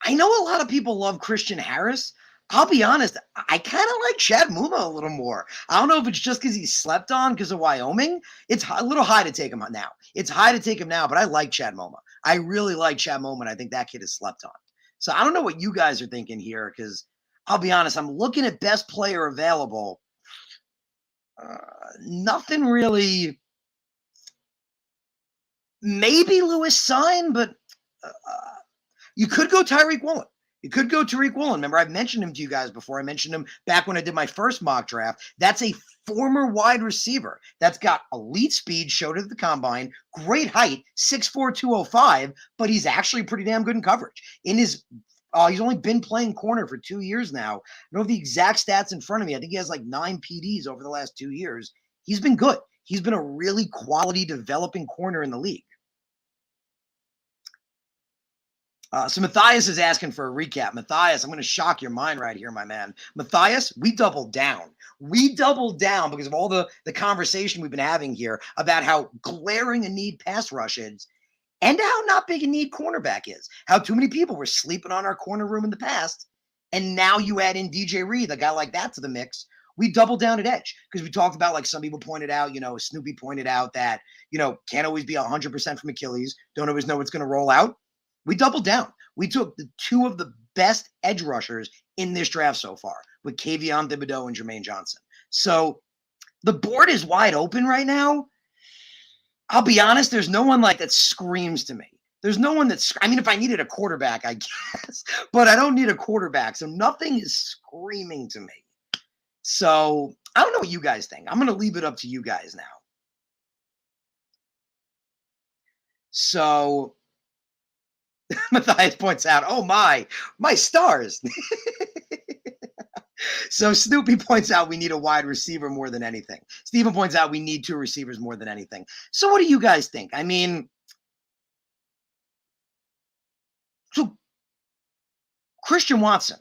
I know a lot of people love Christian Harris. I'll be honest, I kind of like Chad Muma a little more. I don't know if it's just because he slept on because of Wyoming. It's a little high to take him now. It's high to take him now, but I like Chad Muma. I really like Chad Muma, and I think that kid is slept on. So I don't know what you guys are thinking here because I'll be honest, I'm looking at best player available. Nothing really. Maybe Lewis Sign, but you could go Tariq Willem. You could go Tariq Willem. Remember, I've mentioned him to you guys before. I mentioned him back when I did my first mock draft. That's a former wide receiver that's got elite speed, showed it at the combine, great height, 6'4", 205, but he's actually pretty damn good in coverage. He's only been playing corner for 2 years now. I don't have the exact stats in front of me. I think he has like 9 PDs over the last 2 years. He's been good. He's been a really quality developing corner in the league. So Matthias is asking for a recap. Matthias, I'm going to shock your mind right here, my man. Matthias, we doubled down. We doubled down because of all the conversation we've been having here about how glaring a need pass rush is and how not big a need cornerback is. How too many people were sleeping on our corner room in the past. And now you add in DJ Reed, a guy like that, to the mix. We doubled down at edge because we talked about, like some people pointed out, Snoopy pointed out that, can't always be 100% from Achilles. Don't always know what's going to roll out. We doubled down. We took the two of the best edge rushers in this draft so far with Kayvon Thibodeaux and Jermaine Johnson. So the board is wide open right now. I'll be honest, there's no one like that screams to me. There's no one that's, if I needed a quarterback, I guess, but I don't need a quarterback. So nothing is screaming to me. So I don't know what you guys think. I'm going to leave it up to you guys now. So Matthias points out, oh my stars. So Snoopy points out we need a wide receiver more than anything. Steven points out we need 2 receivers more than anything. So what do you guys think? So Christian Watson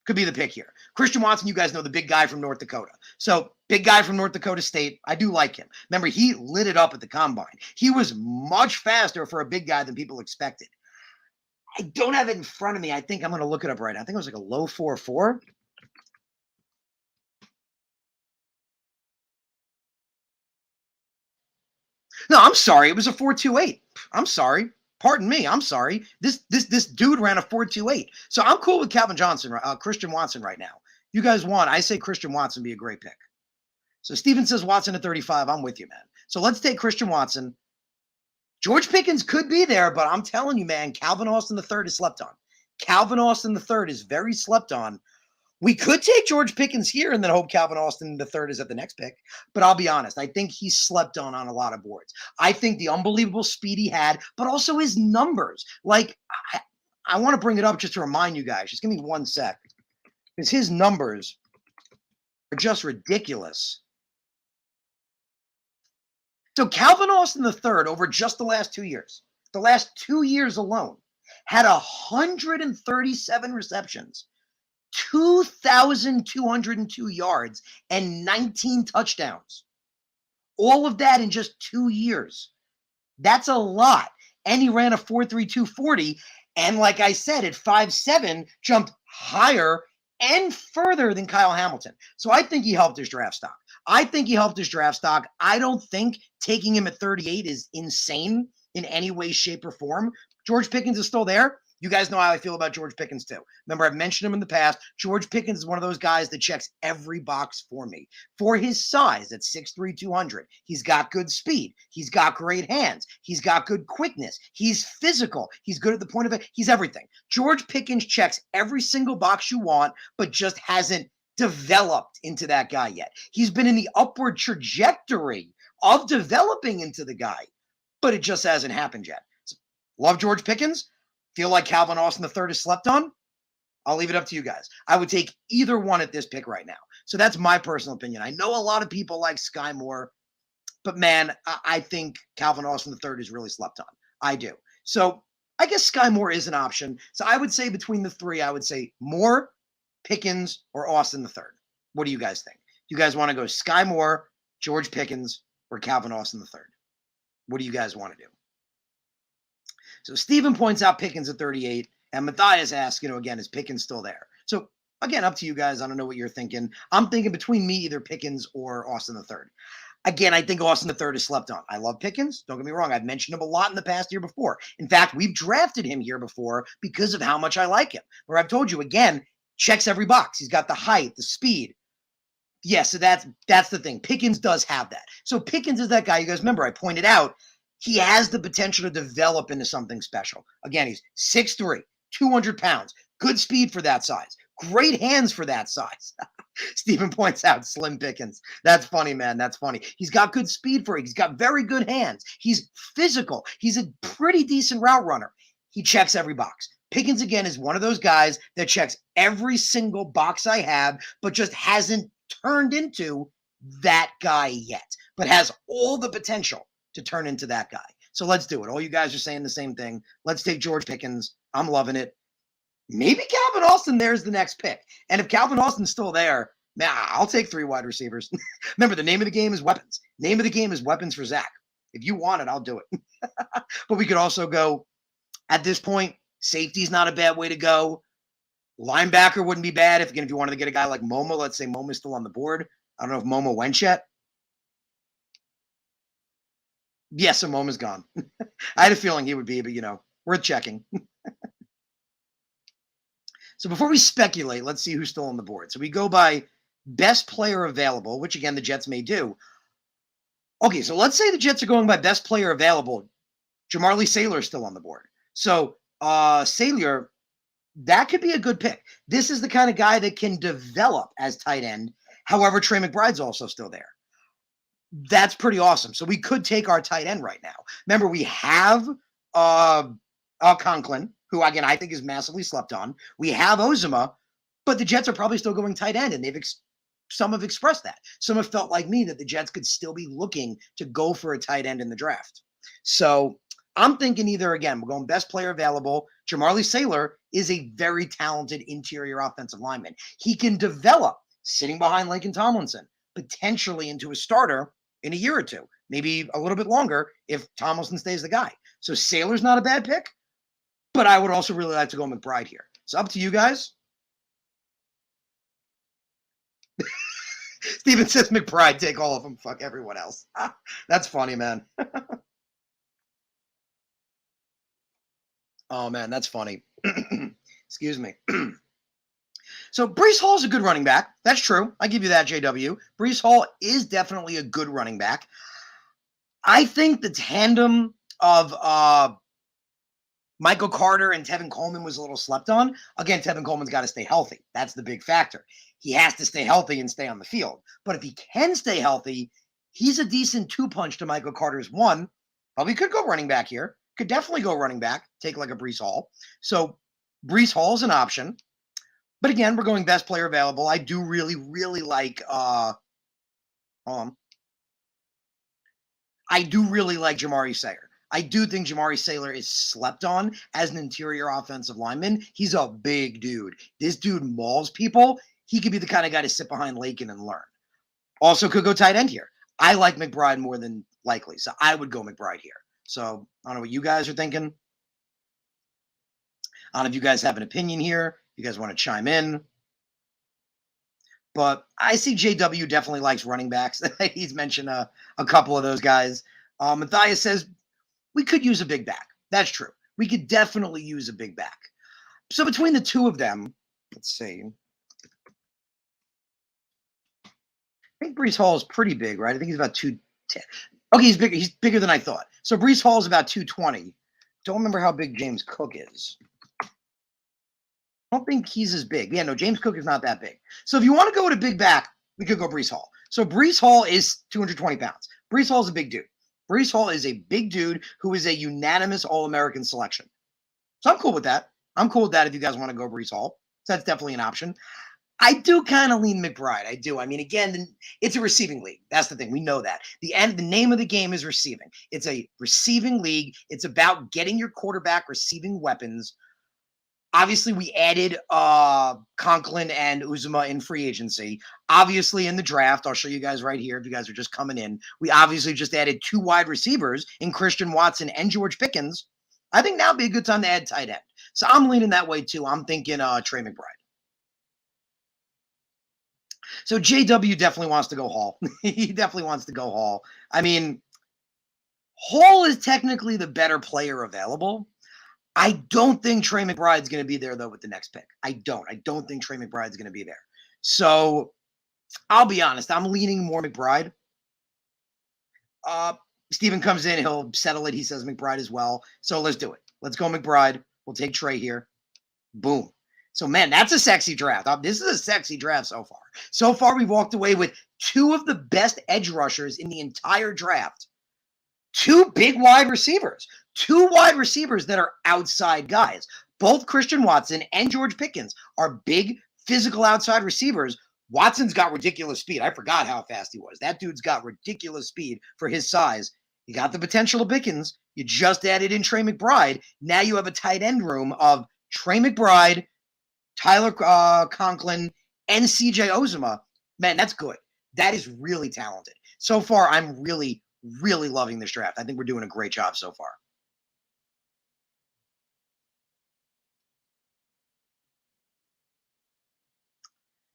could be the pick here. Christian Watson, you guys know, the big guy from North Dakota. So big guy from North Dakota State. I do like him. Remember, he lit it up at the combine. He was much faster for a big guy than people expected. I don't have it in front of me. I think I'm going to look it up right now. I think it was like a low 4.4. No, I'm sorry. It was a 4.28. I'm sorry. Pardon me. I'm sorry. This dude ran a 4.28. So I'm cool with Christian Watson right now. You guys want? I say Christian Watson be a great pick. So Steven says Watson at 35. I'm with you, man. So let's take Christian Watson. George Pickens could be there, but I'm telling you, man, Calvin Austin III is slept on. Calvin Austin III is very slept on. We could take George Pickens here and then hope Calvin Austin III is at the next pick. But I'll be honest, I think he's slept on a lot of boards. I think the unbelievable speed he had, but also his numbers. Like, I want to bring it up just to remind you guys. Just give me 1 sec. Because his numbers are just ridiculous. So Calvin Austin III, over just the last 2 years, the last 2 years alone, had 137 receptions, 2,202 yards, and 19 touchdowns. All of that in just 2 years. That's a lot. And he ran a 4.32 40. And like I said, at 5'7", jumped higher and further than Kyle Hamilton. So I think he helped his draft stock. I don't think taking him at 38 is insane in any way, shape, or form. George Pickens is still there. You guys know how I feel about George Pickens too. Remember, I've mentioned him in the past. George Pickens is one of those guys that checks every box for me. For his size at 6'3", 200, he's got good speed. He's got great hands. He's got good quickness. He's physical. He's good at the point of it. He's everything. George Pickens checks every single box you want, but just hasn't developed into that guy yet. He's been in the upward trajectory of developing into the guy, but it just hasn't happened yet. So, love George Pickens. Feel like Calvin Austin III is slept on. I'll leave it up to you guys. I would take either one at this pick right now. So that's my personal opinion. I know a lot of people like Sky Moore, but man, I think Calvin Austin III is really slept on. I do. So I guess Sky Moore is an option. So I would say between the three, I would say Moore, Pickens, or Austin III. What do you guys think? You guys want to go Sky Moore, George Pickens, or Calvin Austin III? What do you guys want to do? So Steven points out Pickens at 38, and Matthias asks, again, is Pickens still there? So again, up to you guys. I don't know what you're thinking. I'm thinking between me, either Pickens or Austin III. Again, I think Austin III is slept on. I love Pickens. Don't get me wrong. I've mentioned him a lot in the past year before. In fact, we've drafted him here before because of how much I like him. Where I've told you, again, checks every box. He's got the height, the speed. Yeah, so that's the thing. Pickens does have that. So Pickens is that guy. You guys remember I pointed out he has the potential to develop into something special. Again, he's 6'3", 200 pounds. Good speed for that size. Great hands for that size. Stephen points out Slim Pickens. That's funny, man. That's funny. He's got good speed for it. He's got very good hands. He's physical. He's a pretty decent route runner. He checks every box. Pickens, again, is one of those guys that checks every single box I have, but just hasn't turned into that guy yet, but has all the potential to turn into that guy. So let's do it. All you guys are saying the same thing. Let's take George Pickens. I'm loving it. Maybe Calvin Austin there's the next pick. And if Calvin Austin's still there, man, I'll take 3 wide receivers. Remember, the name of the game is weapons. Name of the game is weapons for Zach. If you want it, I'll do it. But we could also go, at this point, safety's not a bad way to go. Linebacker wouldn't be bad if you wanted to get a guy like Momo. Let's say Momo's still on the board. I don't know if Momo went yet. Yes, so Momo's gone. I had a feeling he would be, but, worth checking. So before we speculate, let's see who's still on the board. So we go by best player available, which, again, the Jets may do. Okay, so let's say the Jets are going by best player available. Chamarley Sailor is still on the board. So Sailor, that could be a good pick. This is the kind of guy that can develop as tight end. However, Trey McBride's also still there. That's pretty awesome. So we could take our tight end right now. Remember, we have Conklin, who, again, I think is massively slept on. We have Ozema, but the Jets are probably still going tight end, and some have expressed that. Some have felt like me that the Jets could still be looking to go for a tight end in the draft. So I'm thinking either, again, we're going best player available. Chamarley Sailor is a very talented interior offensive lineman. He can develop sitting behind Laken Tomlinson, potentially into a starter in a year or two, maybe a little bit longer if Tomlinson stays the guy. So Sailor's not a bad pick, but I would also really like to go McBride here. So up to you guys. Steven says McBride, take all of them, fuck everyone else. That's funny, man. Oh, man, that's funny. Excuse me. So Breece Hall is a good running back. That's true. I give you that, JW. Breece Hall is definitely a good running back. I think the tandem of Michael Carter and Tevin Coleman was a little slept on. Again, Tevin Coleman's got to stay healthy. That's the big factor. He has to stay healthy and stay on the field. But if he can stay healthy, he's a decent 2-punch to Michael Carter's 1. Probably could go running back here. Could definitely go running back, take like a Breece Hall. So Breece Hall is an option. But again, we're going best player available. I do really, really like I do really like Chamarley Sailor. I do think Chamarley Sailor is slept on as an interior offensive lineman. He's a big dude. This dude mauls people. He could be the kind of guy to sit behind Laken and learn. Also could go tight end here. I like McBride more than likely, so I would go McBride here. So I don't know what you guys are thinking. I don't know if you guys have an opinion here. You guys want to chime in. But I see JW definitely likes running backs. He's mentioned a couple of those guys. Matthias says, we could use a big back. That's true. We could definitely use a big back. So between the two of them, let's see. I think Breece Hall is pretty big, right? I think he's about 210. Okay, he's bigger. He's bigger than I thought. So Breece Hall is about 220. Don't remember how big James Cook is. I don't think he's as big. Yeah, no, James Cook is not that big. So if you want to go with a big back, we could go Breece Hall. So Breece Hall is 220 pounds. Breece Hall is a big dude. Breece Hall is a big dude who is a unanimous All-American selection. So I'm cool with that. I'm cool with that if you guys want to go Breece Hall. So that's definitely an option. I do kind of lean McBride. I do. I mean, again, it's a receiving league. That's the thing. We know that. The name of the game is receiving. It's a receiving league. It's about getting your quarterback receiving weapons. Obviously, we added Conklin and Uzomah in free agency. Obviously, in the draft, I'll show you guys right here if you guys are just coming in. We obviously just added 2 wide receivers in Christian Watson and George Pickens. I think now would be a good time to add tight end. So I'm leaning that way too. I'm thinking Trey McBride. So JW definitely wants to go Hall. He definitely wants to go Hall. I mean, Hall is technically the better player available. I don't think Trey McBride's going to be there, though, with the next pick. I don't think Trey McBride's going to be there. So I'll be honest. I'm leaning more McBride. Steven comes in. He'll settle it. He says McBride as well. So let's do it. Let's go McBride. We'll take Trey here. Boom. So, man, that's a sexy draft. This is a sexy draft so far. So far, we've walked away with 2 of the best edge rushers in the entire draft. 2 big wide receivers. 2 wide receivers that are outside guys. Both Christian Watson and George Pickens are big, physical outside receivers. Watson's got ridiculous speed. I forgot how fast he was. That dude's got ridiculous speed for his size. You got the potential of Pickens. You just added in Trey McBride. Now you have a tight end room of Trey McBride, Tyler Conklin, and CJ Uzomah. Man, that's good. That is really talented. So far, I'm really loving this draft. I think we're doing a great job so far.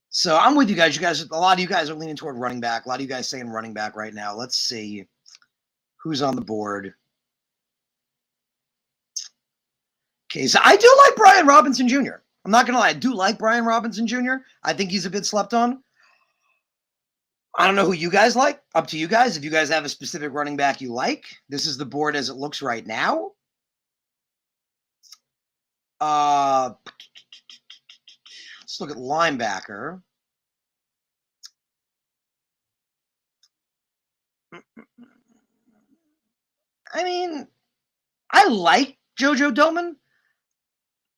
So I'm with you guys. A lot of you guys are leaning toward running back. A lot of you guys saying running back right now. Let's see who's on the board. Okay, so I do like Brian Robinson Jr. I'm not going to lie. I do like Brian Robinson Jr. I think he's a bit slept on. I don't know who you guys like. Up to you guys. If you guys have a specific running back you like, this is the board as it looks right now. Let's look at linebacker. I mean, I like Jojo Doman.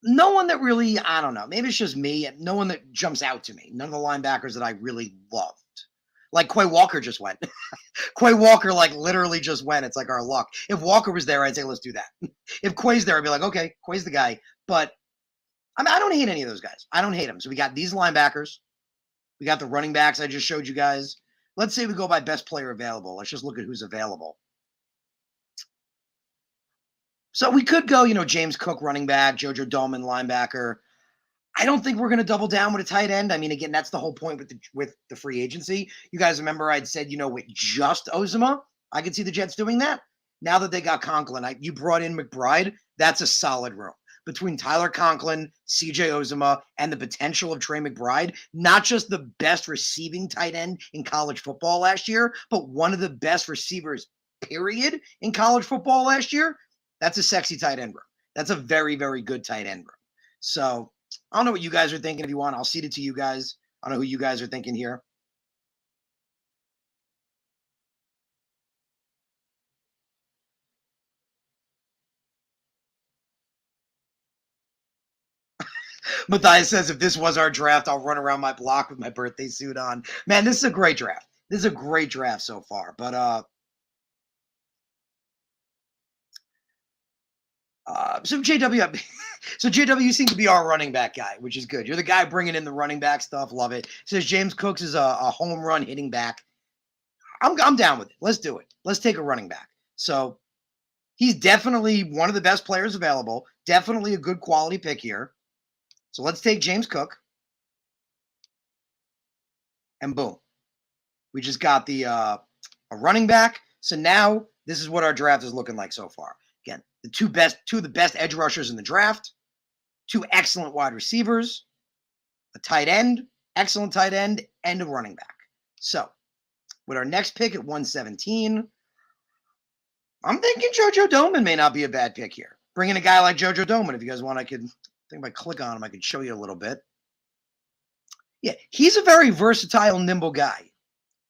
No one that really, I don't know. Maybe it's just me. No one that jumps out to me. None of the linebackers that I really loved. Like Quay Walker just went. Quay Walker, like, literally just went. It's like our luck. If Walker was there, I'd say, let's do that. If Quay's there, I'd be like, okay, Quay's the guy. But I mean, I don't hate any of those guys. I don't hate them. So we got these linebackers. We got the running backs I just showed you guys. Let's say we go by best player available. Let's just look at who's available. So we could go, James Cook, running back, Jojo Doman, linebacker. I don't think we're going to double down with a tight end. I mean, again, that's the whole point with the free agency. You guys remember I'd said, with just Uzomah, I could see the Jets doing that. Now that they got Conklin, you brought in McBride, that's a solid room. Between Tyler Conklin, CJ Uzomah, and the potential of Trey McBride, not just the best receiving tight end in college football last year, but one of the best receivers, period, in college football last year, that's a sexy tight end room. That's a very, very good tight end room. So I don't know what you guys are thinking. If you want, I'll cede it to you guys. I don't know who you guys are thinking here. Matthias says, if this was our draft, I'll run around my block with my birthday suit on. Man, this is a great draft. This is a great draft so far. But so JW seems to be our running back guy, which is good. You're the guy bringing in the running back stuff. Love it. Says James Cooks is a home run hitting back. I'm down with it. Let's do it. Let's take a running back. So he's definitely one of the best players available. Definitely a good quality pick here. So let's take James Cook. And boom. We just got a running back. So now this is what our draft is looking like so far. Again, two of the best edge rushers in the draft, 2 excellent wide receivers, a tight end, excellent tight end, and a running back. So with our next pick at 117, I'm thinking Jojo Doman may not be a bad pick here. Bring in a guy like Jojo Doman. If you guys want, I think if I click on him, I can show you a little bit. Yeah, he's a very versatile, nimble guy.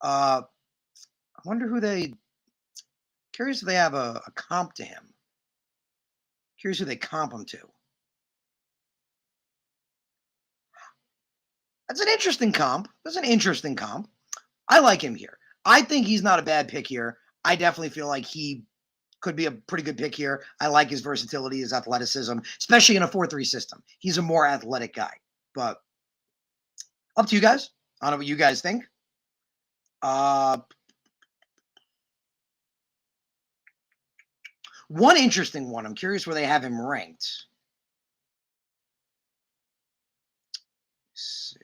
I wonder who they Curious if they have a comp to him. Curious who they comp him to. That's an interesting comp. That's an interesting comp. I like him here. I think he's not a bad pick here. I definitely feel like he could be a pretty good pick here. I like his versatility, his athleticism, especially in a 4-3 system. He's a more athletic guy. But up to you guys. I don't know what you guys think. One interesting one. I'm curious where they have him ranked. Let's see.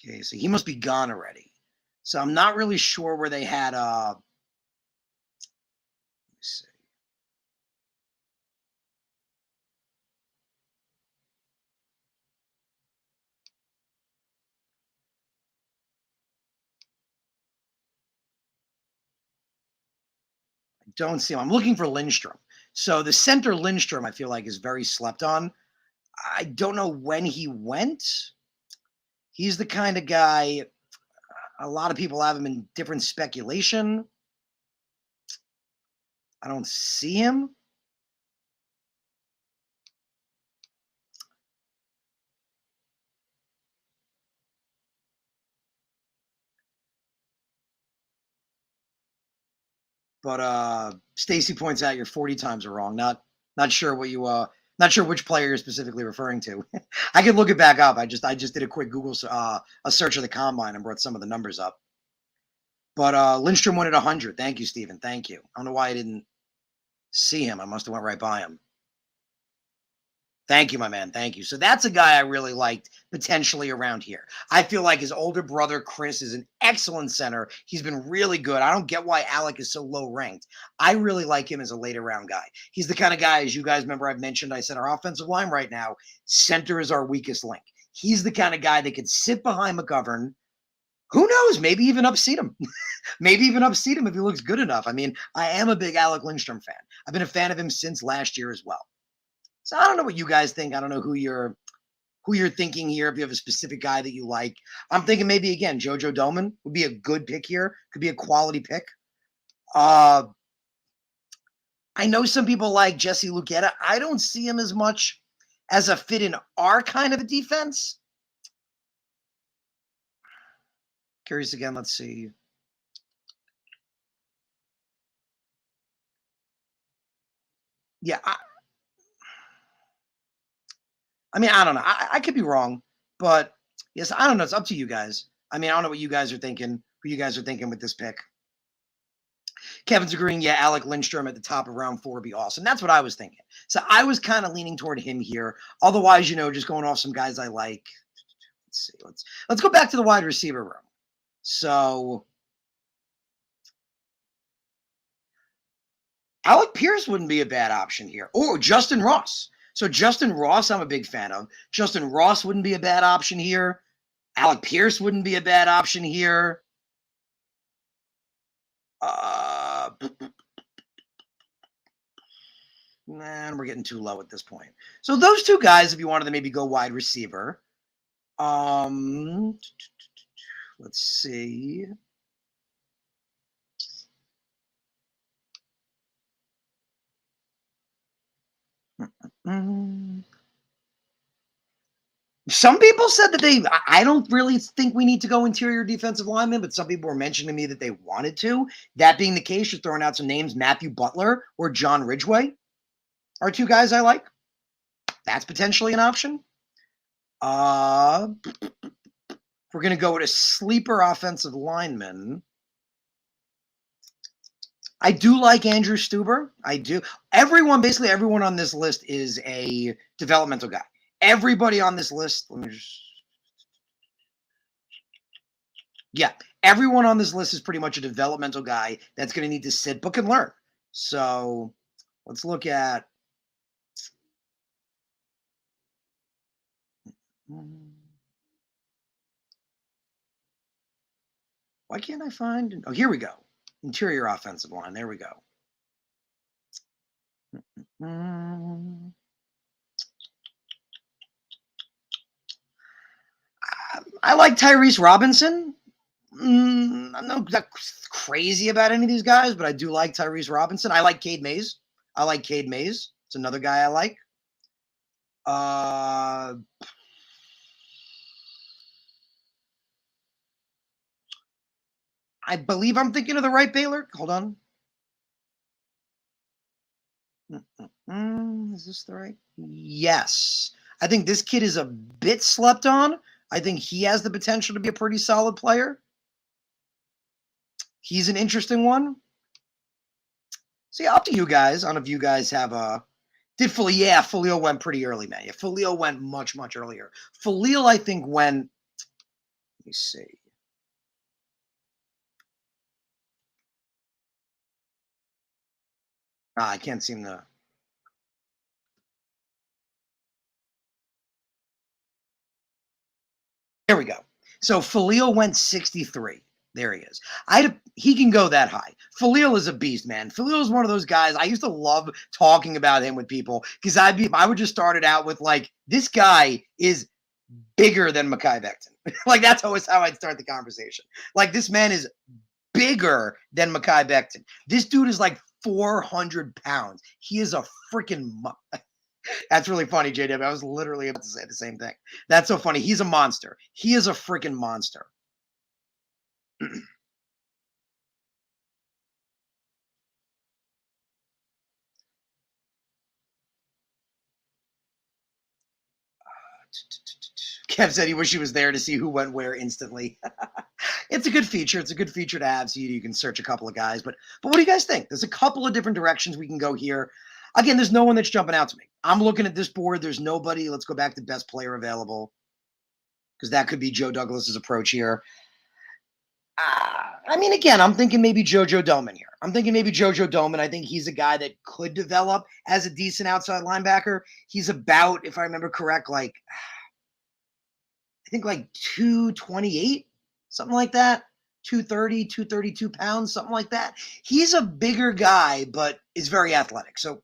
Okay, so he must be gone already. So I'm not really sure where they had let me see. I don't see him. I'm looking for Lindstrom. So the center Lindstrom, I feel like, is very slept on. I don't know when he went. He's the kind of guy, a lot of people have him in different speculation. I don't see him. But Stacy points out you're 40 times wrong. Not sure what you not sure which player you're specifically referring to. I can look it back up. I just did a quick Google a search of the combine and brought some of the numbers up. But Lindstrom went at 100. Thank you, Steven. Thank you. I don't know why I didn't see him. I must have went right by him. Thank you, my man. Thank you. So that's a guy I really liked potentially around here. I feel like his older brother, Chris, is an excellent center. He's been really good. I don't get why Alec is so low ranked. I really like him as a later round guy. He's the kind of guy, as you guys remember, I've mentioned, I said our offensive line right now, center is our weakest link. He's the kind of guy that could sit behind McGovern. Who knows? Maybe even upseat him. Maybe even upseat him if he looks good enough. I mean, I am a big Alec Lindstrom fan. I've been a fan of him since last year as well. So I don't know what you guys think. I don't know who you're thinking here. If you have a specific guy that you like, I'm thinking maybe again Jojo Doman would be a good pick here. Could be a quality pick. I know some people like Jesse Luketa. I don't see him as much as a fit in our kind of a defense. Curious again. Let's see. Yeah, I mean, I don't know. I could be wrong, but yes, I don't know. It's up to you guys. I mean, I don't know what you guys are thinking. Who you guys are thinking with this pick? Kevin's agreeing, yeah, Alec Lindstrom at the top of round 4 would be awesome. That's what I was thinking. So I was kind of leaning toward him here. Otherwise, just going off some guys I like. Let's see. Let's go back to the wide receiver room. So Alec Pierce wouldn't be a bad option here. Or Justin Ross. So Justin Ross, I'm a big fan of. Justin Ross wouldn't be a bad option here. Alec Pierce wouldn't be a bad option here. Man, we're getting too low at this point. So those two guys, if you wanted to maybe go wide receiver, let's see. Some people said that I don't really think we need to go interior defensive lineman, but some people were mentioning to me that they wanted to. That being the case, you're throwing out some names, Matthew Butler or John Ridgway are two guys I like. That's potentially an option. If we're going to go with a sleeper offensive lineman, I do like Andrew Stuber. I do. Basically everyone on this list is a developmental guy. Everybody on this list, everyone on this list is pretty much a developmental guy that's going to need to sit, but can learn. So let's look at. Why can't I find? Oh, here we go. Interior offensive line. There we go. I like Tyrese Robinson. I'm not that crazy about any of these guys, but I do like Tyrese Robinson. I like Cade Mays. It's another guy I like. I believe I'm thinking of the right Baylor. Hold on. Is this the right? Yes. I think this kid is a bit slept on. I think he has the potential to be a pretty solid player. He's an interesting one. See, up to you guys. I don't know if you guys have a. Falil went pretty early, man. Yeah, Falil went much, much earlier. Falil, I think, went. Let me see. I can't seem to. There we go. So Falil went 63. There he is. He can go that high. Falil is a beast, man. Falil is one of those guys. I used to love talking about him with people because I would just start it out with like, this guy is bigger than Mekhi Becton. Like that's always how I'd start the conversation. Like this man is bigger than Mekhi Becton. This dude is like 400 pounds. He is a freaking. That's really funny, JW. I was literally about to say the same thing. That's so funny. He's a monster. He is a freaking monster. Kev said he wish he was there to see who went where instantly. It's a good feature. It's a good feature to have so you can search a couple of guys. But what do you guys think? There's a couple of different directions we can go here. Again, there's no one that's jumping out to me. I'm looking at this board. There's nobody. Let's go back to best player available because that could be Joe Douglas's approach here. I mean, again, I'm thinking maybe Jojo Doman here. I think he's a guy that could develop as a decent outside linebacker. He's about, if I remember correct, like I think like 228, something like that. 230, 232 pounds, something like that. He's a bigger guy, but is very athletic. So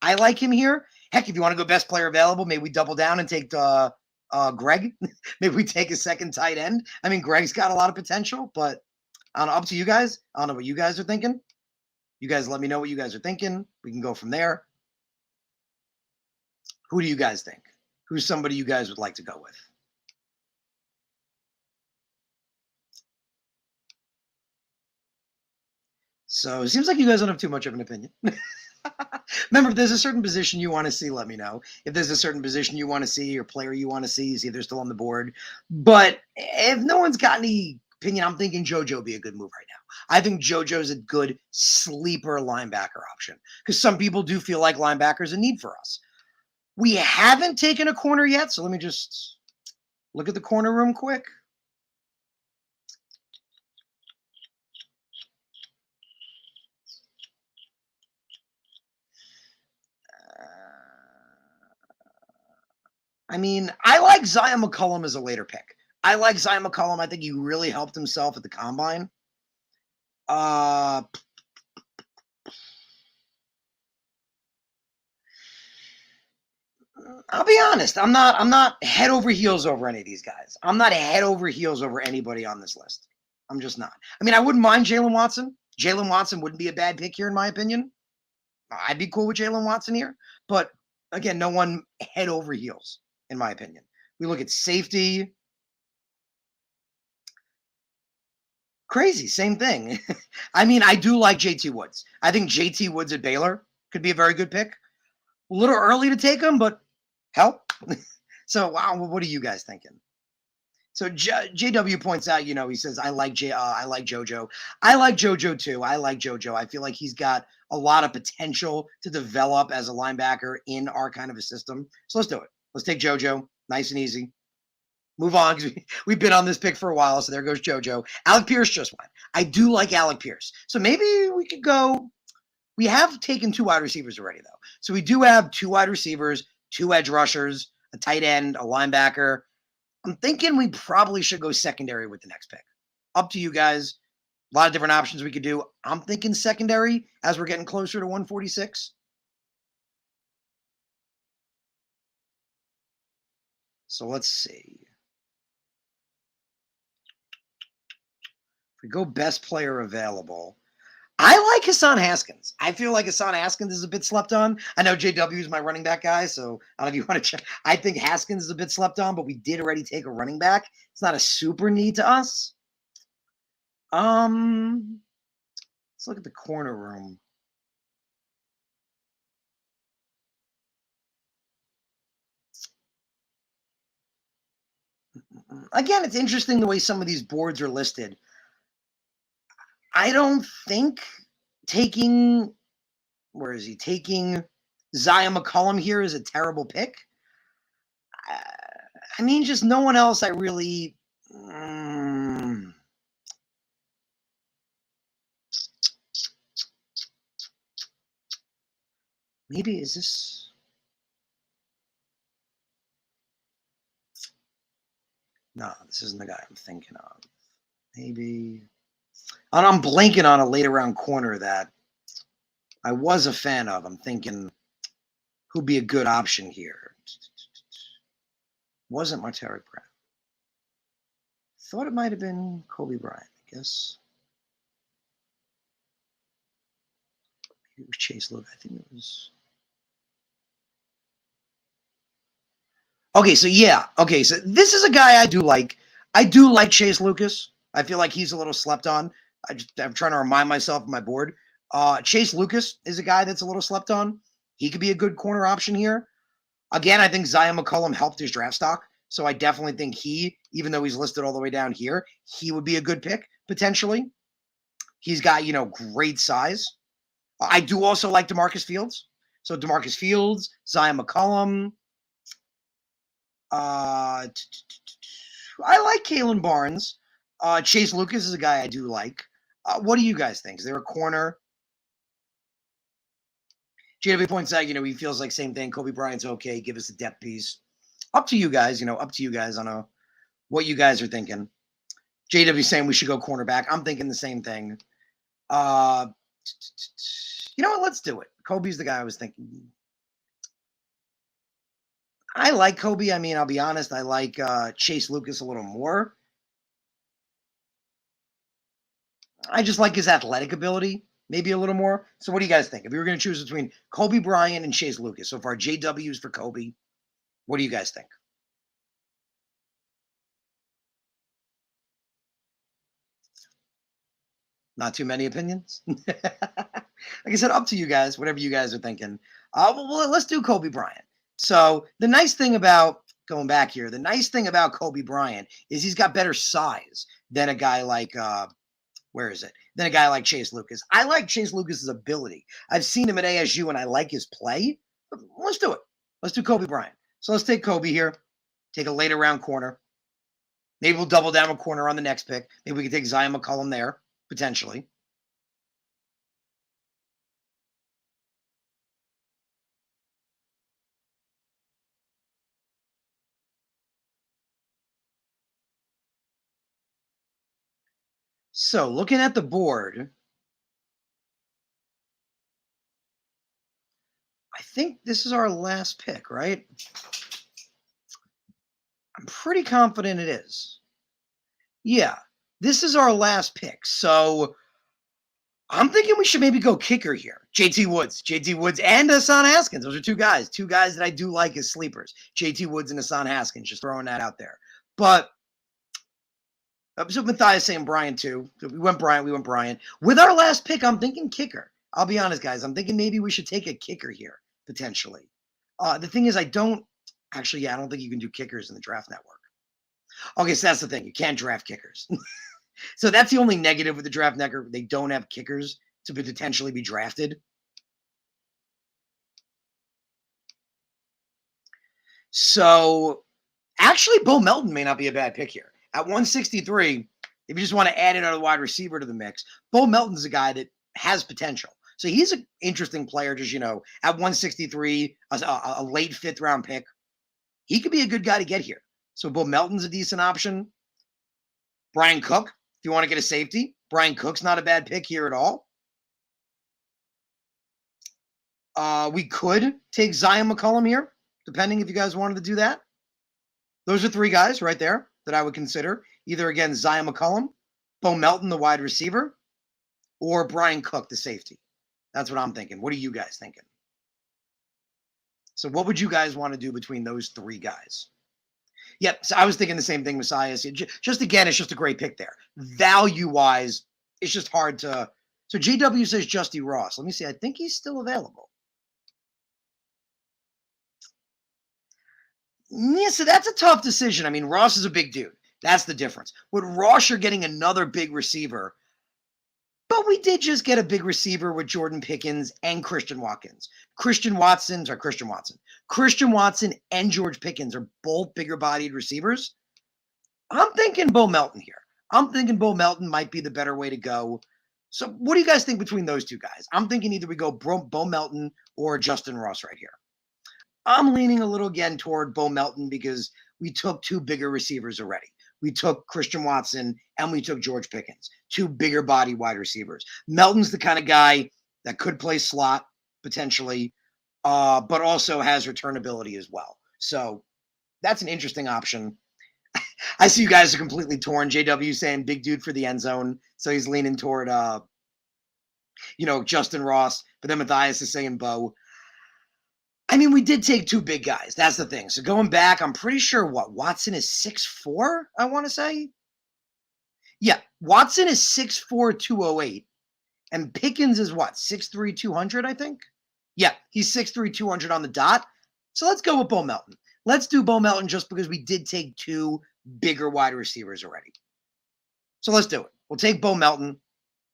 I like him here. Heck, if you want to go best player available, maybe we double down and take Greg. Maybe we take a second tight end. I mean, Greg's got a lot of potential, but I don't know, up to you guys. I don't know what you guys are thinking. You guys let me know what you guys are thinking. We can go from there. Who do you guys think? Who's somebody you guys would like to go with? So it seems like you guys don't have too much of an opinion. Remember, if there's a certain position you want to see, let me know. If there's a certain position you want to see or player you want to see if they're still on the board. But if no one's got any opinion, I'm thinking Jojo would be a good move right now. I think Jojo's a good sleeper linebacker option because some people do feel like linebackers a need for us. We haven't taken a corner yet, so let me just look at the corner room quick. I mean, I like Zion McCollum as a later pick. I like Zion McCollum. I think he really helped himself at the combine. I'll be honest. I'm not head over heels over any of these guys. I'm not head over heels over anybody on this list. I'm just not. I mean, I wouldn't mind Jalen Watson. Jalen Watson wouldn't be a bad pick here, in my opinion. I'd be cool with Jalen Watson here. But again, no one head over heels, in my opinion. We look at safety. Crazy, same thing. I mean, I do like JT Woods. I think JT Woods at Baylor could be a very good pick. A little early to take him, but help. So, wow, what are you guys thinking? So JW points out, he says, I like Jojo. I like Jojo too. I like Jojo. I feel like he's got a lot of potential to develop as a linebacker in our kind of a system. So let's do it. Let's take Jojo. Nice and easy. Move on because we've been on this pick for a while. So there goes JoJo. Alec Pierce just went. I do like Alec Pierce. So maybe we could go. We have taken 2 wide receivers already, though. So we do have 2 wide receivers, 2 edge rushers, a tight end, a linebacker. I'm thinking we probably should go secondary with the next pick. Up to you guys. A lot of different options we could do. I'm thinking secondary as we're getting closer to 146. So let's see. we go best player available, I like Hassan Haskins. I feel like Hassan Haskins is a bit slept on. I know JW is my running back guy, so I don't know if you want to check. I think Haskins is a bit slept on, but we did already take a running back. It's not a super need to us. Let's look at the corner room. Again, it's interesting the way some of these boards are listed. I don't think taking, where is he? Taking Zion McCollum here is a terrible pick. I mean, just no one else I really... Maybe is this... No, this isn't the guy I'm thinking of. Maybe... And I'm blanking on a later round corner that I was a fan of. I'm thinking who'd be a good option here. Wasn't my Tariq Willem. Thought it might have been Kobe Bryant, I guess. Maybe it was Chase Lucas. I think it was... Okay, so yeah. Okay, so this is a guy I do like. I do like Chase Lucas. I feel like he's a little slept on. I'm trying to remind myself of my board. Chase Lucas is a guy that's a little slept on. He could be a good corner option here. Again, I think Zion McCollum helped his draft stock. So I definitely think he, even though he's listed all the way down here, he would be a good pick, potentially. He's got, great size. I do also like DeMarcus Fields. So DeMarcus Fields, Zion McCollum. I like Kalen Barnes. Chase Lucas is a guy I do like. What do you guys think? Is there a corner? JW points out, he feels like same thing. Kobe Bryant's okay. Give us a depth piece. Up to you guys, up to you guys on what you guys are thinking. JW saying we should go cornerback. I'm thinking the same thing. You know what? Let's do it. Kobe's the guy I was thinking. I like Kobe. I mean, I'll be honest. I like Chase Lucas a little more. I just like his athletic ability, maybe a little more. So what do you guys think? If you were going to choose between Kobe Bryant and Chase Lucas, so far JW's for Kobe. What do you guys think? Not too many opinions. Like I said, up to you guys, whatever you guys are thinking. Well, let's do Kobe Bryant. So the nice thing about going back here, the nice thing about Kobe Bryant is he's got better size than a guy like than a guy like Chase Lucas. I like Chase Lucas's ability. I've seen him at ASU and I like his play. But let's do it. Let's do Kobe Bryant. So let's take Kobe here. Take a later round corner. Maybe we'll double down a corner on the next pick. Maybe we can take Zion McCollum there, potentially. So looking at the board, I think this is our last pick, right? I'm pretty confident it is. Yeah, this is our last pick. So I'm thinking we should maybe go kicker here. JT Woods and Hassan Haskins. Those are two guys that I do like as sleepers. JT Woods and Hassan Haskins, just throwing that out there. But so Matthias saying Bryant too. So we went Bryant. With our last pick, I'm thinking kicker. I'll be honest, guys. I'm thinking maybe we should take a kicker here, potentially. The thing is, I don't think you can do kickers in the draft network. Okay, so that's the thing. You can't draft kickers. So that's the only negative with the draft network. They don't have kickers to potentially be drafted. So actually, Bo Melton may not be a bad pick here. At 163, if you just want to add another wide receiver to the mix, Bo Melton's a guy that has potential. So he's an interesting player, just, at 163, a late 5th round pick. He could be a good guy to get here. So Bo Melton's a decent option. Brian Cook, if you want to get a safety, Brian Cook's not a bad pick here at all. We could take Zion McCollum here, depending if you guys wanted to do that. Those are 3 guys right there that I would consider. Either, again, Zion McCollum, Bo Melton, the wide receiver, or Brian Cook, the safety? That's what I'm thinking. What are you guys thinking? So what would you guys want to do between those three guys? Yep. So I was thinking the same thing, Messiah. Just again, it's just a great pick there. Value-wise, it's just hard to. So JW says Justy Ross. Let me see. I think he's still available. Yeah, so that's a tough decision. I mean, Ross is a big dude. That's the difference. With Ross, you're getting another big receiver. But we did just get a big receiver with Jordan Pickens and Christian Watson. Christian Watson and George Pickens are both bigger-bodied receivers. I'm thinking Bo Melton here. I'm thinking Bo Melton might be the better way to go. So what do you guys think between those two guys? I'm thinking either we go Bo Melton or Justin Ross right here. I'm leaning a little again toward Bo Melton because we took two bigger receivers already. We took Christian Watson and we took George Pickens, two bigger body wide receivers. Melton's the kind of guy that could play slot potentially, but also has returnability as well. So that's an interesting option. I see you guys are completely torn. JW saying big dude for the end zone. So he's leaning toward, Justin Ross. But then Matthias is saying Bo. I mean, we did take two big guys. That's the thing. So going back, I'm pretty sure Watson is 6'4", I want to say. Yeah, Watson is 6'4", 208. And Pickens is what, 6'3", 200, I think? Yeah, he's 6'3", 200 on the dot. So let's go with Bo Melton. Let's do Bo Melton just because we did take two bigger wide receivers already. So let's do it. We'll take Bo Melton.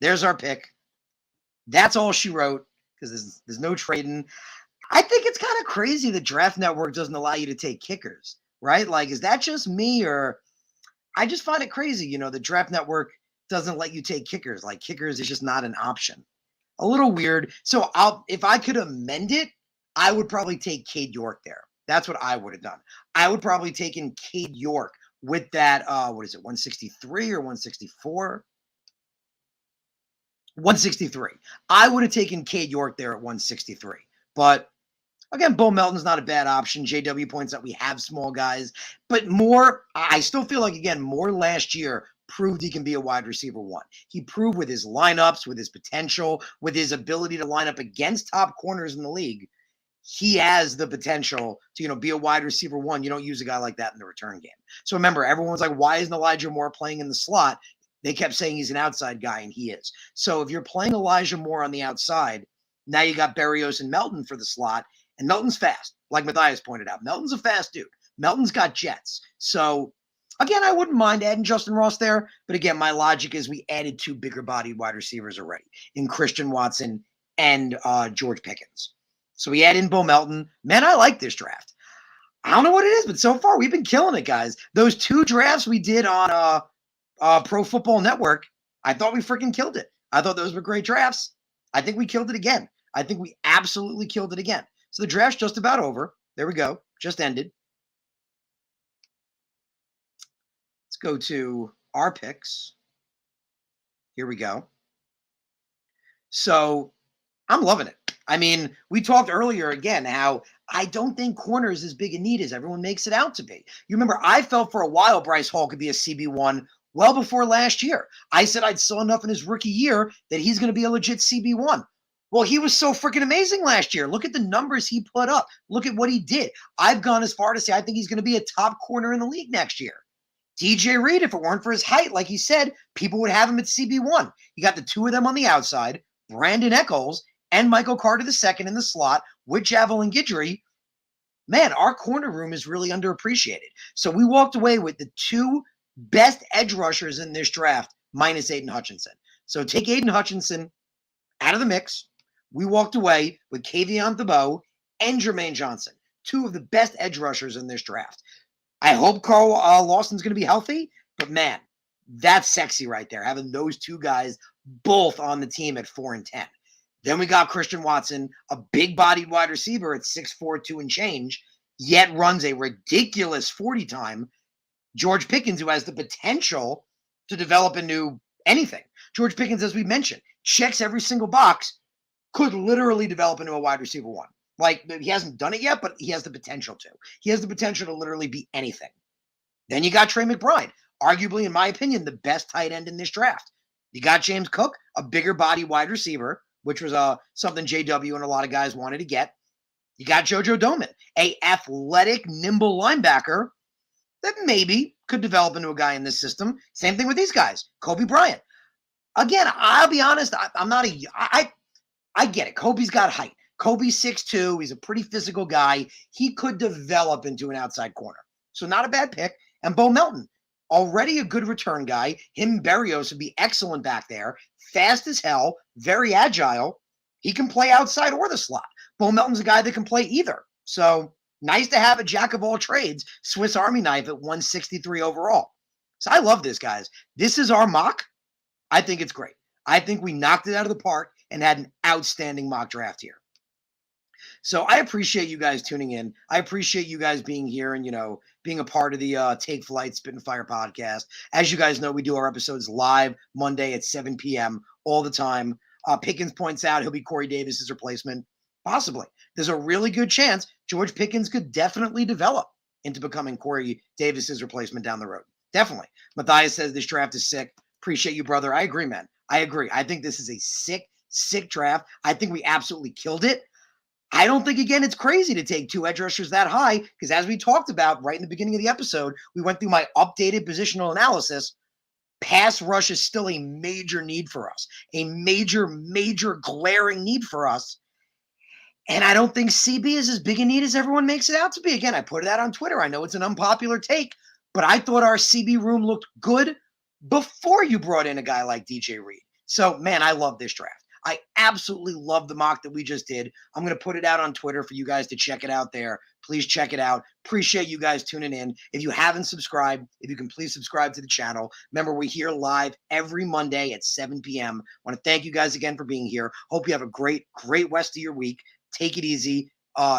There's our pick. That's all she wrote because there's no trading. I think it's kind of crazy the Draft Network doesn't allow you to take kickers, right? Like, is that just me or I just find it crazy, the Draft Network doesn't let you take kickers. Like, kickers is just not an option. A little weird. So if I could amend it, I would probably take Cade York there. That's what I would have done. I would probably taken Cade York with that, 163 or 164? 163. I would have taken Cade York there at 163. But again, Bo Melton's not a bad option. JW points out we have small guys, but I still feel like, again, Moore last year proved he can be a wide receiver one. He proved with his lineups, with his potential, with his ability to line up against top corners in the league, he has the potential to, be a wide receiver one. You don't use a guy like that in the return game. So remember, everyone was like, why isn't Elijah Moore playing in the slot? They kept saying he's an outside guy, and he is. So if you're playing Elijah Moore on the outside, now you got Berrios and Melton for the slot. And Melton's fast, like Matthias pointed out. Melton's a fast dude. Melton's got jets. So, again, I wouldn't mind adding Justin Ross there. But, again, my logic is we added two bigger-bodied wide receivers already in Christian Watson and George Pickens. So we add in Bo Melton. Man, I like this draft. I don't know what it is, but so far we've been killing it, guys. Those two drafts we did on Pro Football Network, I thought we freaking killed it. I thought those were great drafts. I think we killed it again. I think we absolutely killed it again. So the draft's just about over. There we go. Just ended. Let's go to our picks. Here we go. So I'm loving it. I mean, we talked earlier again how I don't think corner is as big a need as everyone makes it out to be. You remember, I felt for a while Bryce Hall could be a CB1 well before last year. I said I'd saw enough in his rookie year that he's going to be a legit CB1. Well, he was so freaking amazing last year. Look at the numbers he put up. Look at what he did. I've gone as far to say I think he's going to be a top corner in the league next year. DJ Reed, if it weren't for his height, like he said, people would have him at CB1. You got the two of them on the outside, Brandon Echols and Michael Carter II in the slot with Javelin Guidry. Man, our corner room is really underappreciated. So we walked away with the two best edge rushers in this draft minus Aiden Hutchinson. So take Aiden Hutchinson out of the mix. We walked away with Kayvon Thibodeaux and Jermaine Johnson, two of the best edge rushers in this draft. I hope Carl Lawson's going to be healthy, but man, that's sexy right there, having those two guys both on the team at 4 and 10. Then we got Christian Watson, a big-bodied wide receiver at 6'4", 2 and change, yet runs a ridiculous 40 time. George Pickens, who has the potential to develop into anything. George Pickens, as we mentioned, checks every single box, could literally develop into a wide receiver one. Like, he hasn't done it yet, but he has the potential to. He has the potential to literally be anything. Then you got Trey McBride, arguably, in my opinion, the best tight end in this draft. You got James Cook, a bigger body wide receiver, which was something JW and a lot of guys wanted to get. You got Jojo Doman, a athletic, nimble linebacker that maybe could develop into a guy in this system. Same thing with these guys. Kobe Bryant. Again, I'll be honest, I get it. Kobe's got height. Kobe's 6'2". He's a pretty physical guy. He could develop into an outside corner. So not a bad pick. And Bo Melton, already a good return guy. Him and Berrios would be excellent back there. Fast as hell, very agile. He can play outside or the slot. Bo Melton's a guy that can play either. So nice to have a jack of all trades, Swiss Army knife at 163 overall. So I love this, guys. This is our mock. I think it's great. I think we knocked it out of the park and had an outstanding mock draft here. So I appreciate you guys tuning in. I appreciate you guys being here and, being a part of the Take Flight Spit and Fire podcast. As you guys know, we do our episodes live Monday at 7 p.m. all the time. Pickens points out he'll be Corey Davis's replacement. Possibly. There's a really good chance George Pickens could definitely develop into becoming Corey Davis's replacement down the road. Definitely. Matthias says this draft is sick. Appreciate you, brother. I agree, man. I agree. I think this is a sick draft. I think we absolutely killed it. I don't think, again, it's crazy to take 2 edge rushers that high because as we talked about right in the beginning of the episode, we went through my updated positional analysis. Pass rush is still a major need for us, a major glaring need for us. And I don't think CB is as big a need as everyone makes it out to be. Again, I put that on Twitter. I know it's an unpopular take, but I thought our CB room looked good before you brought in a guy like DJ Reed. So, man, I love this draft. I absolutely love the mock that we just did. I'm going to put it out on Twitter for you guys to check it out there. Please check it out. Appreciate you guys tuning in. If you haven't subscribed, if you can please subscribe to the channel. Remember, we're here live every Monday at 7 p.m. I want to thank you guys again for being here. Hope you have a great rest of your week. Take it easy.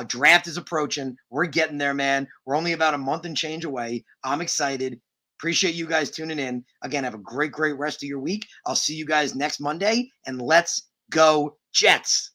Draft is approaching. We're getting there, man. We're only about a month and change away. I'm excited. Appreciate you guys tuning in. Again, have a great rest of your week. I'll see you guys next Monday, and let's go Jets.